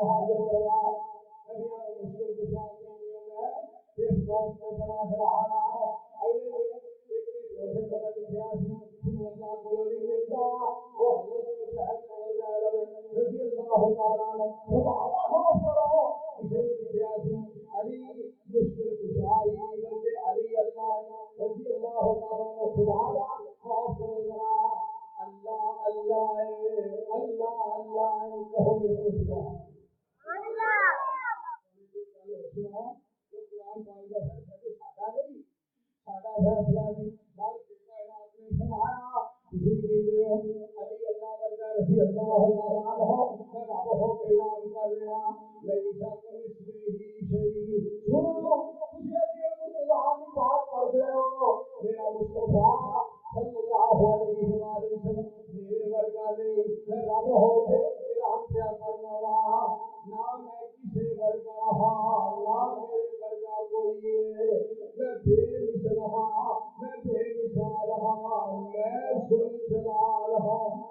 حاضر کروا نبیوں مشکل کشا کے لیے میں اس قوم سے بڑا حیران ہوں اگلے دن ایک نے چوتھے پر لکھا سی اللہ کو نہیں ملتا وہ حضرت شہر رضی اللہ تعالیٰ عنہ سبحانہ خوف کرو اسے لکھا سی علی مشکل کشائی بلکہ علی اللہ رضی اللہ تعالیٰ عنہ سبحانہ خوف کرو ذرا اللہ اللہ اللہ اللہ کہو میرے کو سبحان اللہ سنا جو قرآن پاک کا فیصلہ تو سادہ نہیں سادہ فیصلہ نہیں بال کے کائنات نے فرمایا اسی کے لیے علی اللہ ورگا رضی اللہ تعالیٰ عنہ میں رب ہو کے یاد کر رہا لیسا کمثلہ شیء سن لو کچھ علی اللہ کی بات پڑھ رہے ہو میرا مصطفیٰ صلی اللہ علیہ وسلم میرے ورگا نہیں میں رب ہو کے اعلان کیا کرنا وا نہ میں کسی ورگا ہاں نہ میرے ورگا کوئی ہے میں بے مثل ہاں میں بے مثال ہاں میں ذل جلال ہوں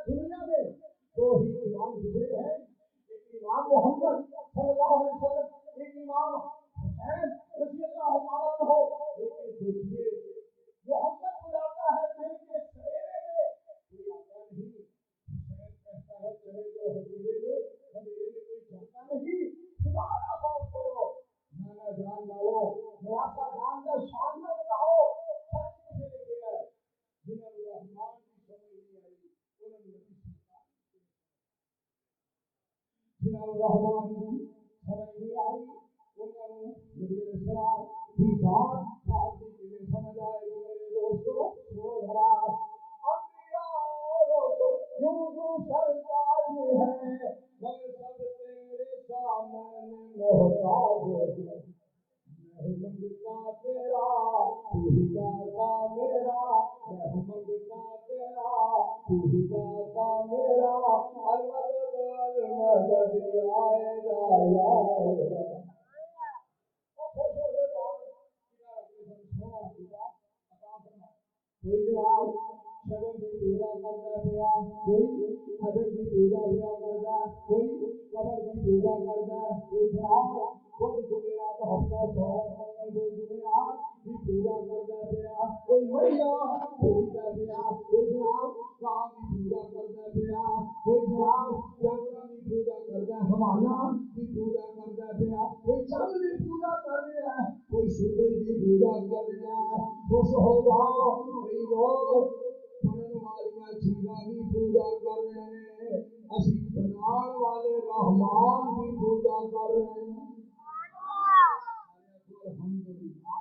دنیا میں دو ہی امام گزرے ہیں ایک امام محمد صلی اللہ علیہ وسلم ایک امام حسین رضی اللہ تعالیٰ عنہ لیکن دیکھیے محمد بلاتا ہے دن کے سویرے میں کوئی آتا نہیں حسین کہتا ہے چلے جو حضیرے میں سویرے میں کوئی چلتا نہیں سبحانہ خوف کرو نانا جان ڈالو نواسا جان کا شان نہ بتاؤ سچ مجھے لے کے آئے جنہوں نے رحمان کی سمجھ نہیں آئی انہوں نے جنہوں رحمان کی سمجھ نہیں آئی انہوں نے نبی علیہ السلام کی ذات بات کی چیزیں سمجھ آئے گی میرے دوستوں سنو ذرا انبیاء اور رسول یوں سرتاج ہے مگر سب تیرے سامنے محتاج ہے میں منگتا تیرا تو ہی داتا میرا میں منگتا تیرا تو ہی داتا میرا المدد المدد آئے گا کوئی جناب شگن کی پوجا کرتا پیا کوئی حضر کی پوجا پیا کرتا کوئی قبر کی پوجا کرتا کوئی جناب خود جمعرات ہفتہ سوار منگل دو جمعرات کی پوجا کرتا پیا کوئی مڑیا پوجا پیا کوئی جناب کام کی پوجا کرتا پیا کوئی جناب جانوروں کی پوجا کرتا ہے حوالہ کی پوجا کرتا پیا کوئی چند کی پوجا کر رہا ہے کوئی سورج کی پوجا کر رہا ہے خوش ہو جاؤ کئی لوگ بننے والی چیزاں کی پوجا کر رہے ہیں اسی بنان والے رحمان کی پوجا کر رہے ہیں الحمدللہ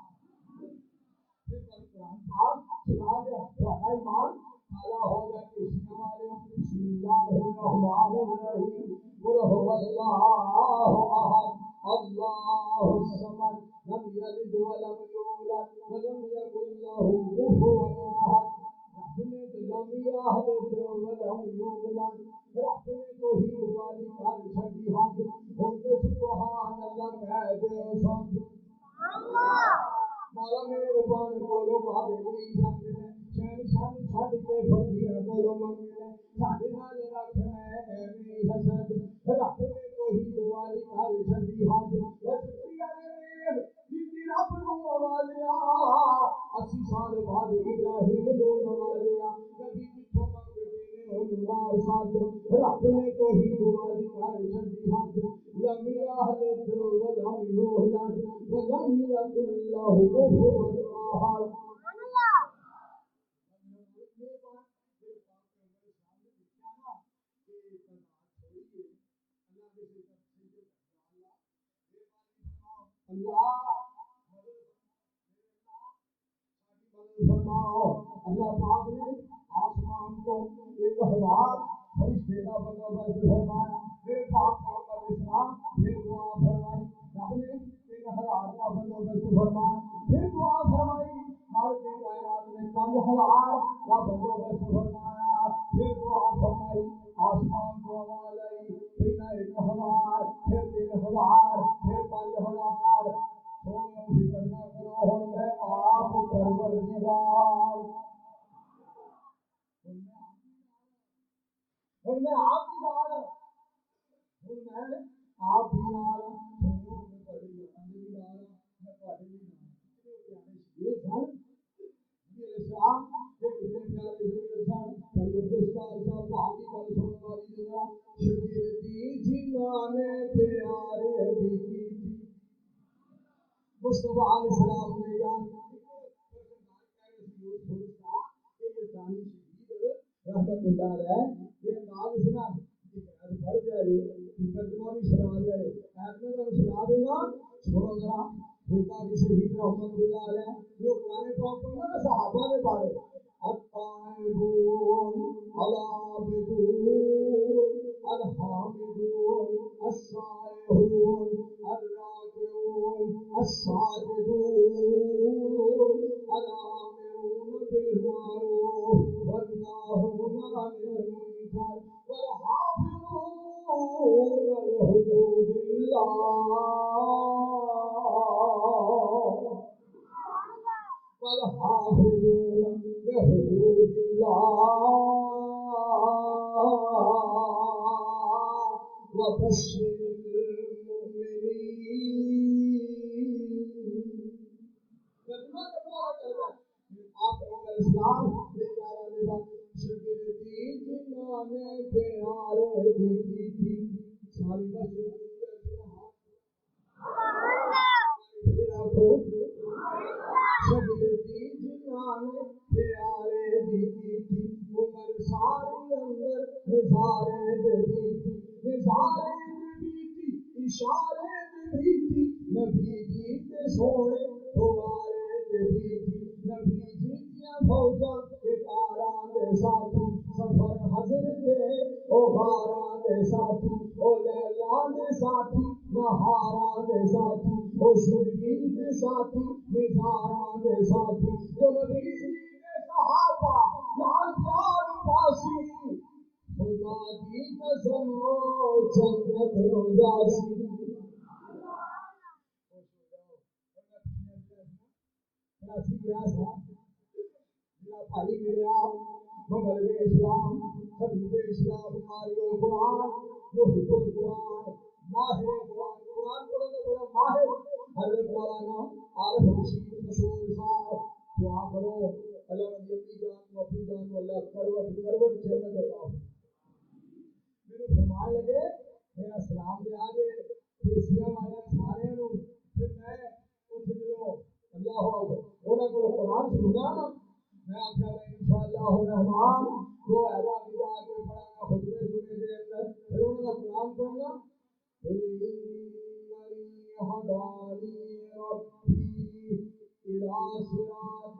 قرآن پاک سنا دے تھوڑا ایمان کالا ہو جائے کسی والے بسم اللہ الرحمن الرحیم قل هو اللہ احد اللہ الصمد لم یلد ولم یولد ولم یکن له کفوا احد رحمت لم یلد ولم یولد رحمت توحید والی کار چھڑی ہاتھ اور سبحان اللہ کہہ دے سب اللہ مولا میرے بان بولو بابے نہیں سکتے شہر شان چھڈ کے فقیر بولو منگے ساڈے نال رکھنا ہے نہیں حسد رب نے توحید والی کار چھڈی ہاتھ وسطیا نے جتنی رب نو نوازیا 80 سال بعد ابراہیم نو نوازیا کبھی جتھوں منگتے نے اونوں مار ساتھ رب نے توحید والی کار چھڈی ہاتھ لم یلد ولم یولد ولم یکن له کفوا احد فرماؤ اللہ پاک نے آسمان کو 1000 فرشتے کا بندوبست فرمایا میرے پاک پیغمبر اسلام پھر دعا فرمائی رب نے 3000 کا بندوبست فرمایا پھر دعا فرمائی مالک کائنات نے 5000 کا بندوبست فرمایا پھر دعا فرمائی آسمان کو آواز آئی پہلا 1000 پھر 3000 پھر 5000 سونے فکر نہ کرو ہوں میں آپ اور میں آپ بھی نال ہوں، میں آپ بھی نال ہوں، میں تھوڑے بھی نال ہوں، میں تھوڑے بھی نال ہوں۔ کتنے پیارے شیر سن نبی علیہ السلام کے، کتنے پیارے شیر سن۔ بھائی عبدالستار صاحب بہادی گل سننے والی جگہ، شگردی جنہاں نے پیارے دی کی تھی مصطفیٰ علیہ السلام نے یاد رحمت اللہ علیہ یہ انداز سنا پڑھ دیا ترجمہ بھی سنا دیا میں تمہیں سنا دوں گا، سنو ذرا فرقانی شہید رحمت اللہ علیہ جو قرآن پاک پڑھنا نا صحابہ کے بارے الطائبون العابدون الحامدون السائحون الراكعون الساجدون الآمرون بالمعروف والناهون عن المنكر والحافظون لحدود الله والحافظون لحدود الله وبشر المؤمنين۔ اسلام شگردی جنہاں نے پیارے دی تھی ساری مسجد شگردی جنہاں نے پیارے دی تھی عمر ساری اندر نظارے دی تھی نظارے دی تھی اشارے دی تھی نبی جی کے سونے دوارے دی تھی نبی جی دیا فوجاں کے کاراں دے ساتھی سفر حضر دے او غاراں دے ساتھی او لیلا دے ساتھی نہاراں دے ساتھی او زندگی دے ساتھی نظاراں دے ساتھی تو نبی جی دے صحابہ نال پیار پاسی خدا دی قسم جنت ہو جاسی۔ کراچی گیا تھا میرا بھائی ملیا مغرب اسلام حبیب اسلام قاری القرآن محب القرآن ماہر قرآن قرآن پڑھنے کا بڑا ماہر حضرت مولانا عارف رشید مشہور صاحب دعا کرو اللہ نبی امی جان و ابو جان و اللہ کروٹ کروٹ جنت عطا میرے فرمان لگے میرا سلام دے آگے دیسیاں والے سارے پھر میں اٹھ جلو اللہ انہوں کو قرآن سنا نا میں آخیا میں انشاءاللہ الرحمن جو ایسا بھی جا کے پڑھانا خطبے جمعے دے اندر پھر انہوں کا قرآن پڑھنا هداني ربي إلى صراط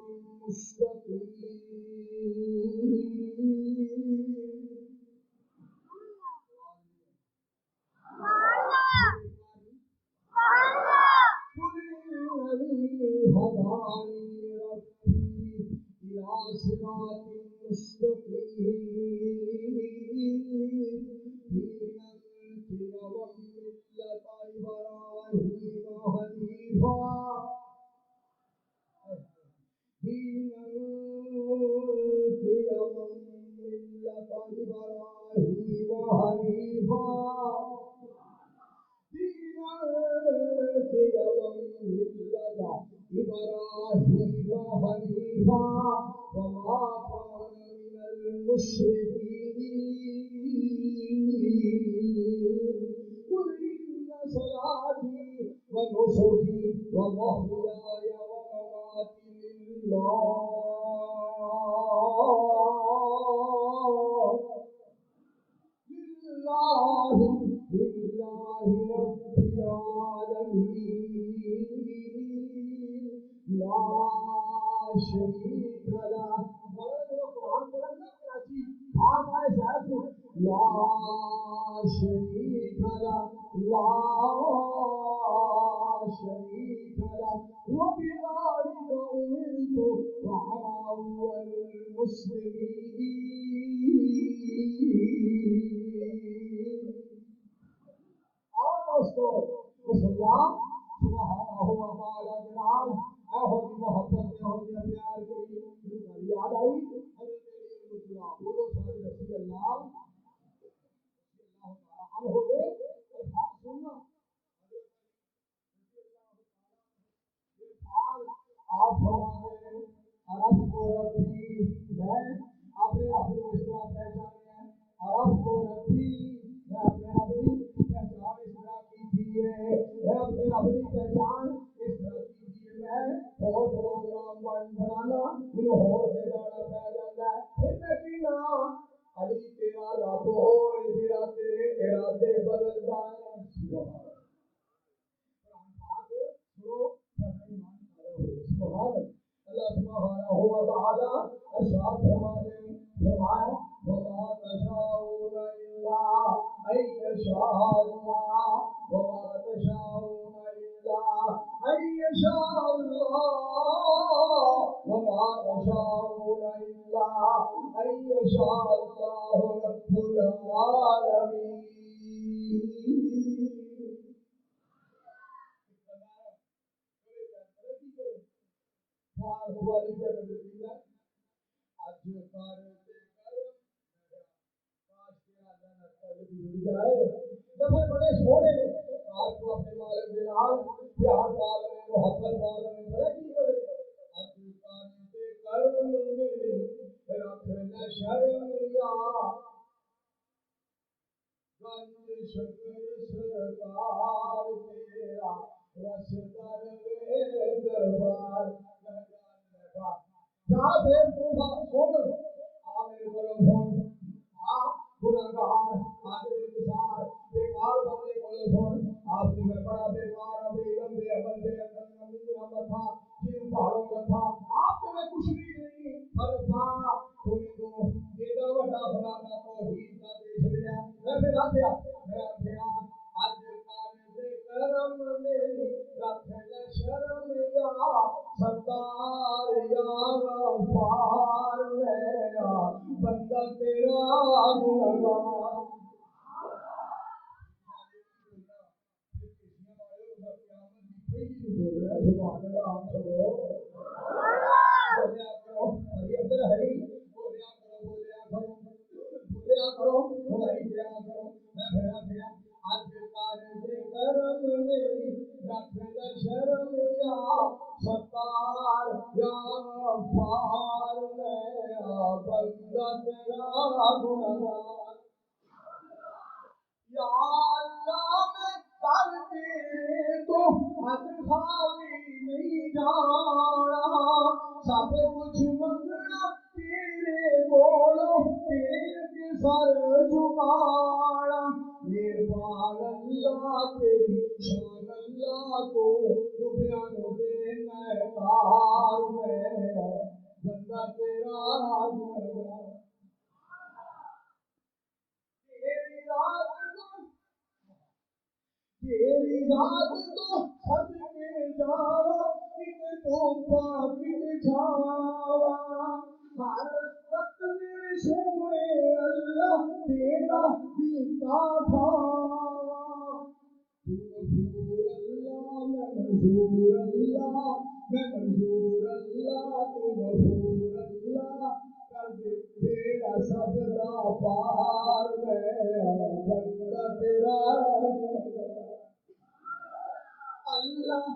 آپ فرماتے ہیں عرب کو ربی، میں اپنے آپ کو اس طرح پہچانے ہیں، عرب کو ربی، میں اپنے آپ کی پہچان اس طرح کی تھی ہے، میں اپنے آپ کی پہچان اس طرح کی تھی ہے، میں اور پروگرام بنانا مجھے اور سے جانا پہ جاتا ہے، پھر میں کہنا علی تیرا رب ہو جڑا تیرے ارادے بدلتا ہے۔ سبحان اللہ سبحانہ و تعالی ارشاد فرماتے ہیں، فرمایا وما تشاءون الا ان یشاء اللہ، وما تشاءون الا ان یشاء اللہ، وما تشاءون الا ان یشاء اللہ رب العالمین۔ والی کیا کر دیتی ہے اج کر جائے جب بڑے سونے آج تو اپنے مالک کے نال پیار پال رہے محبت پال رہے بڑے کی کرے اج کر کرم رکھ نہ شرم یا گنج شکر سرکار تیرا رس در دربار جہاں بے وقوفا سن آ میرے کرم سن آ گناہگار حاضر انتظار بیکار بندے کو سن آپ سے میں بڑا بیکار ہوں بے علم بے عمل بے عقل نمونہ تھا جن پہاڑوں کا تھا آپ سے میں کچھ بھی نہیں فرفا تمہیں تو ایڈا بڑا فلانا توحید کا دیش لیا میں پھر آخیا اج کرم میری رکھ لے شرم یا ستار یا غفار میرا بندہ تیرا گنہگار۔ سبحان اللہ آپ سب بولیا کرو بھائی ادھر ہے بولیا کرو بھائی دیا کرو میں بھیڑا پھرا اج کرم میری رکھ لے شرم یا ستار یا غفار میرا بندہ تیرا گنہگار۔ یا اللہ میں کر تیرے تو حد خالی نہیں جانا سب کچھ منگنا تیرے بولو تیرے سر جھکانا مہربان اللہ تیری شان اللہ کو بیان دے نکار میں بندہ تیرا گنہگار۔ تیری ذات تو خود کے جاوا کت تو پاک جاوا ہر وقت میرے سونے اللہ تیرا دیتا تھاوا تو منظور اللہ میں منظور اللہ میں منظور اللہ تو غفور اللہ کر دے تیرا سب دا پار میں بندہ تیرا اللہ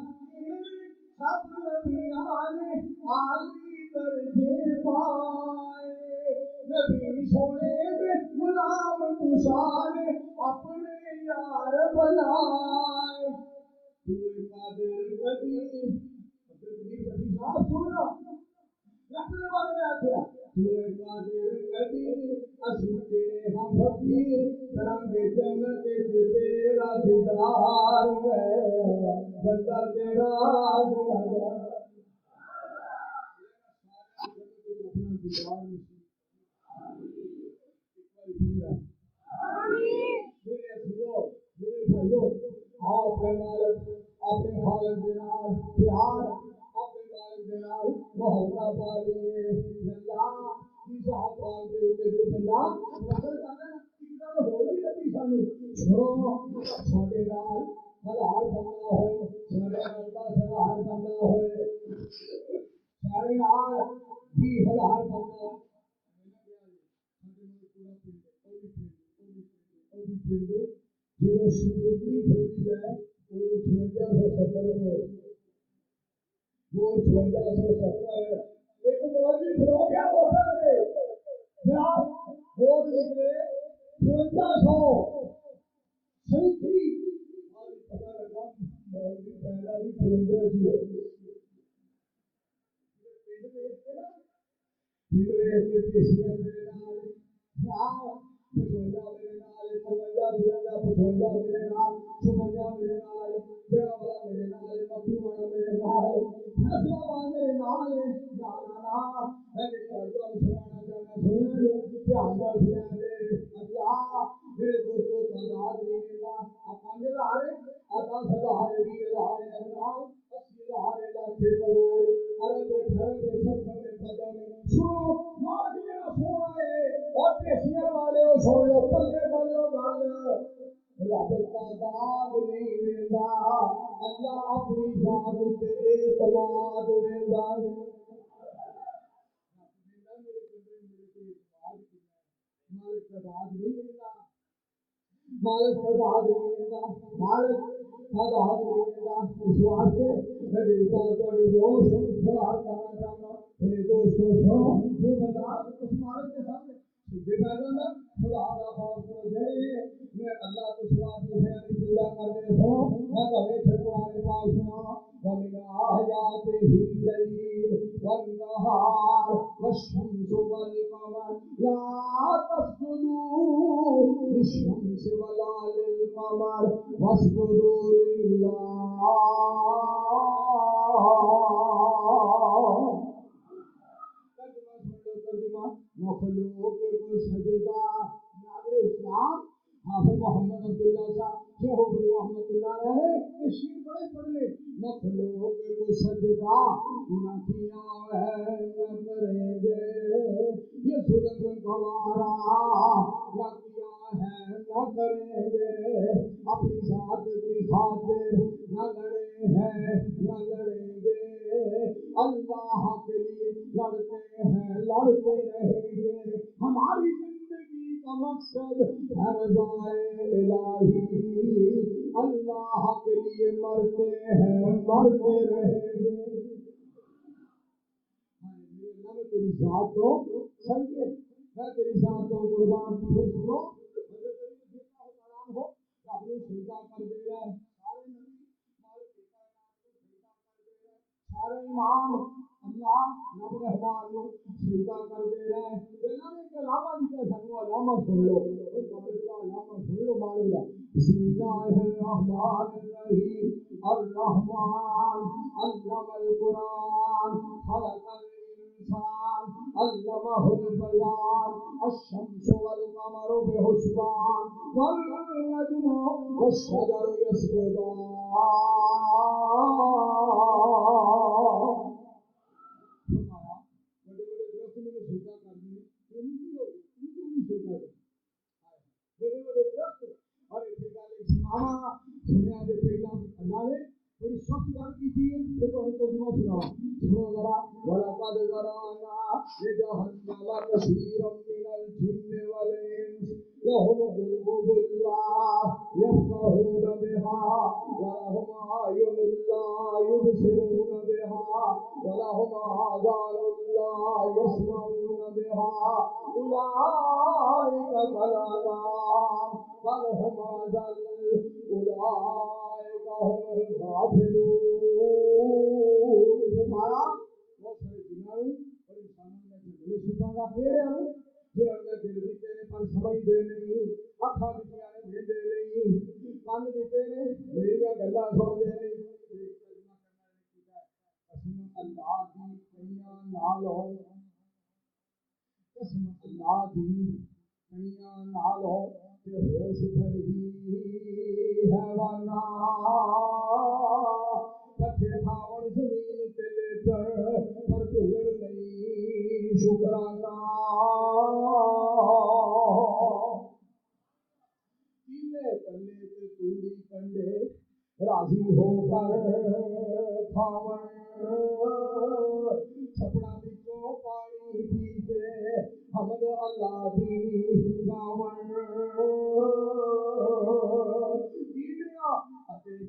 سب نبیاں نے عالی درجے پائے نبی سونے میں غلام تو سارے اپنے یار بنائے تو قادر قدیر صاحب سننا اپنے بارے میں آتے تو قادر قدیر اسی تیرے ہم فقیر کرانگے جنت تیرا دیدار ہے بندہ تیرا گنہگار۔ اپنے مالک اپنے خالق کے نال پیار اپنے مالک کے نال محبت پا لیے اللہ کی ذات پاک دے اوپر جو بندہ نظر کرنا ایک گل ہو بھی لگی سانو سنو ساڈے نال ہزار بندہ ہوئے ساڈے نال 10,000 بندہ ہوئے سارے نال 20,000 بندہ جو سوری بولی جائے وہ 5570 ہو وہ 5670 ایک مولوی کھلو گیا ووٹر میں جناب ووٹ نکلے 5537 پتا لگا مولوی پہلا بھی 55 کی ہو پیشیاں میرے نال جناب 55 میرے نال 55 میرے نال 56 میرے نال جڑا والا میرے نال مکھو والا میرے نال فیصلہ والا میرے نال نا میں کر دو سنانا چاہنا سنیا دے دھیان نال سنیا دے اللہ میرے دوستو تعداد نہیں ملتا آپ 5000 10,000 20,000 اللہ 80,000 لاکھ کروڑ ارب خرب سب قدم سنو مالک جڑا سونا ہے اور پیشیاں والے سن لو پلے بنو گل رب تعداد نہیں ویندا اللہ اپنی ذات تے اعتماد ویندا مالک تعداد نہیں ویندا مالک تعداد نہیں ویندا مالک تعداد نہیں ویندا اس واسطے میرے دوست سوال کرنا چاہتا میرے دوستوں سنو جو بندہ اس مالک کے سامنے سجدے کر جاتا خدا دا خوف کرو جڑے میں اللہ تو سوا دوسرے نہیں پورا کرنے سنو میں تمہیں پھر قرآن پاک سناواں وَمِنْ آيَاتِهِ اللَّيْلُ وَالنَّهَارُ وَالشَّمْسُ وَالْقَمَرُ لَا تَسْجُدُوا لِلشَّمْسِ وَلَا لِلْقَمَرِ وَاسْجُدُوا لِلَّهِ مخلوق کو سجدہ ناظر اسلام حافظ محمد عبداللہ صاحب شیخ ابری رحمت اللہ علیہ یہ شیر بڑے پڑھنے مخلوق کو سجدہ نہ کیا ہے نہ کریں گے یہ ظلم گوارا نہ کیا ہے نہ کریں گے اپنی ذات کی خاطر نہ لڑے ہیں نہ لڑیں گے اللہ کے لیے لڑتے ہیں لڑتے رہیں گے ہماری زندگی کا مقصد ہے رضائے الہی اللہ کے لیے مرتے ہیں مرتے رہیں گے اللہ میں تیری ذات کو سمجھے میں تیری ذات کو قربان پھر سنو حضرت علی رضی اللہ تعالیٰ عنہ رب نے سجدہ کر دے رہا ہے سارے نبی مالک کی کائنات کو سجدہ کر دے رہا ہے سارے امام اللہ رب رحمان نو سجدہ کر دے رہا ہے اللہ نے ایک علامہ دیا سانو علامہ سن لو مالک کا علامہ سن لو مالک کا بسم اللہ الرحمن الرحیم الرحمن علم القرآن خلق الانسان علمہ البیان الشمس والقمر بحسبان والنجم والشجر يسجدان سنیا دے پہلا اللہ نے بڑی سخت گل کی تھی کہ تو ترجمہ سنا سنو ذرا وَلَقَدْ ذَرَأْنَا لِجَهَنَّمَ كَثِيرًا مِنَ الْجِنِّ وَالْإِنسِ لَهُمْ قُلُوبٌ لَّا يَفْقَهُونَ بِهَا وَلَهُمْ أَعْيُنٌ لَّا يُبْصِرُونَ بِهَا وَلَهُمْ آذَانٌ لَّا يَسْمَعُونَ بِهَا أُولَٰئِكَ كَالْأَنْعَامِ بَلْ هُمْ أَضَلُّ أُولَٰئِكَ هُمُ الْغَافِلُونَ فرمایا بہت سارے جنوں اور انسانوں میں جھگڑے چھپا گا پھر دل بھی تیرے پر سمجھتے نہیں اکھاں دیاں نے ویندے نہیں کان دیتے نے میری گلاں سنتے نہیں کلمہ کرنا نہیں کیتا قسم اللہ دی کئیاں نال ہو قسم اللہ دی کئیاں نال ہو تے ہوش بھری پٹھے کھاون زمین تے لیٹن پر بھلن نہیں شکرانہ کیلے تلے تے توڑی کنڈے راضی ہو کر کھاون چھپڑا وچوں پانی پی کے حمد اللہ دی گاون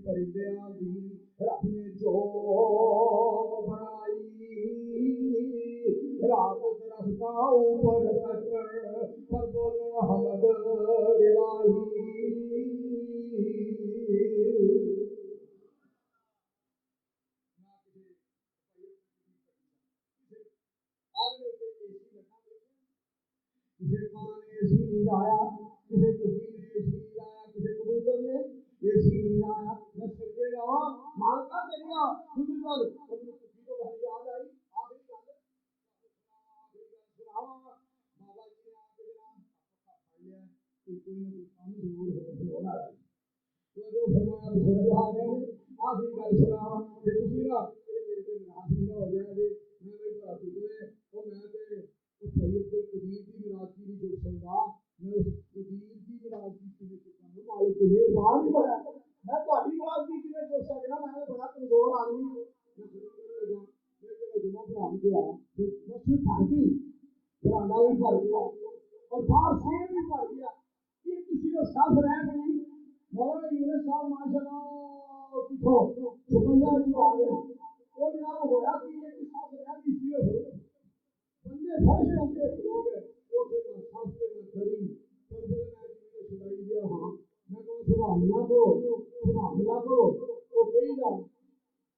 پرندیاں دی رب نے جو اوپر تک پر بولنا حمد الہی کسی کان نے اے سی نہیں لایا کسی کسی نے اے سی نہیں لایا کسی کبوتر نے اے سی نہیں لایا میں سرکے رہا مالکہ تیریا خود پر اپنی کسی کو گھر یاد آئی آخری گل سناوا بابا جی نے آ کے جناب پڑھ لیا کہ کوئی نہ کوئی کام ضرور ہو رہا ہے تو فرمایا بزرگ آ گئے آخری گل سنا کہ تسی نا میرے تے ناراض نہ ہو جائے جی میں بھائی بڑا ٹکڑے او میں تے سید قدیر کی ناراضگی نہیں چھوڑ سکتا میں اس قدیر کی ناراضگی کیویں چھوڑاں مالک مہربان ہی بڑا میں تہاڈی ناراضگی کیویں چھوڑ سکدا میں بڑا کمزور آدمی ہوں میں خود لگا میں جڑا جمعہ پڑھا گیا مسجد بھر گئی برانڈا بھی بھر گیا اور باہر سین بھی بھر گیا یہ کسی کو صاف رہ گئی مولانا یونس صاحب ماشاءاللہ کتھوں چپنجا جو آ گئے وہ جناب ہویا کہ یہ صاف رہ گئی سی بندے فرش ہوتے لوگ اوٹھے نہ سافتے نہ کھڑی کربل میں جی نے چھڑائی دیا ہاں میں کہوں سبحان اللہ کو وہ کہی جا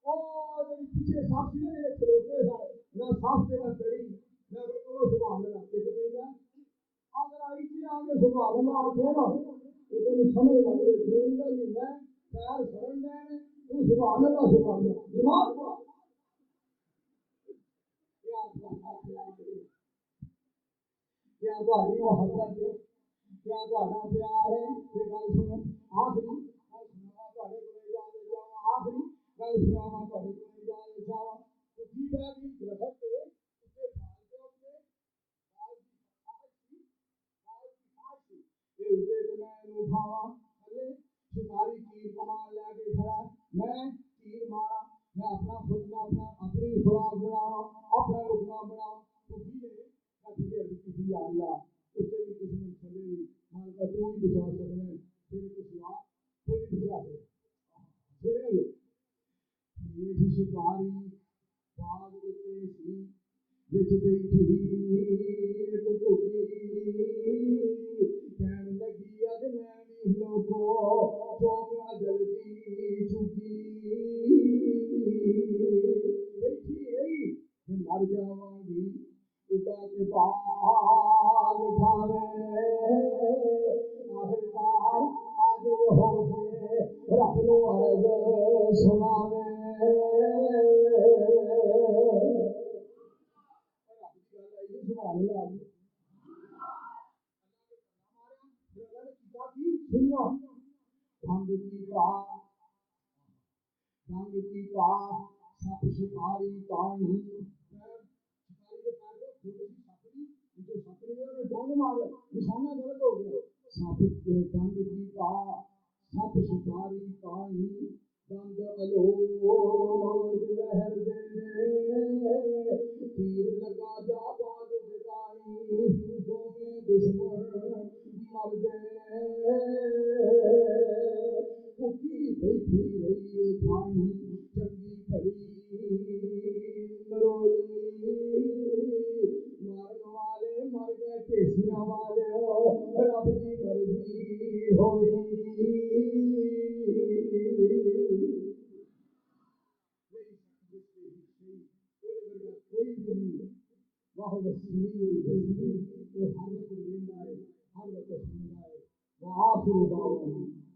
او جڑی پیچھے صاف سی نے کھلوتے سارے نہ سافتے نہ کھڑی میں کہوں سبحان اللہ کہ کہندا اگر آئی تھی آگے سبحان اللہ آکھے نا کہ تینوں سمجھ لگ جائے جون دا مہینہ خیر سرن دے تو سبحان اللہ جماعت کیا تہاڈی محبت ہے کیا تہاڈا پیار ہے یہ گل سنو آخری گل سناواں تہاڈے کول اجازت چاہواں آخری گل سناواں تہاڈے کول اجازت چاہواں تو کی بیٹھ گئی درخت تے اتے بال دے اوتے بال دی خاص سی اے اتے تے میں اینو کھاواں تھلے شکاری تیر کمان لے کے کھڑا میں تیر مارا میں اپنا خود اپنا اپنی خوراک بناواں اپنا لقمہ بناواں تو کی نے یا اللہ اسے بھی دشمن چلے بھی مالکہ تو ہی بچا سکنا ہے تیرے کو سوا کوئی نہیں بچا سکتا یہ سی شکاری باغ اتے سی وچ بیٹھی ایک ککی کہن لگی اج میں بھی لوگو چوک اجل دی چکی بیٹھی رہی مر جاواں گی ادا کے باغ کھاوے آخرکار آج ہو کے رب نو عرض سناوے سبحان اللہ سننا رنگ کی کا سپ شکاری کانی ڈنگ مارے نشانہ غلط ہو گیا سپ کے ڈنگ کی کا سپ شکاری کانی دند الوز لہر دے تیر لگا جا باز جگائی دونوں دشمن مر گئے ککی بیٹھی رہی تھائی چنگی بھلی روئی مارن والے مر گئے ٹیسیاں والے رب کی مرضی ہوئی کوئی بھی نہیں وہ السمیع البصیر وہ ہر وقت زندہ ہے ہر وقت سنتا ہے وآخر دعوانا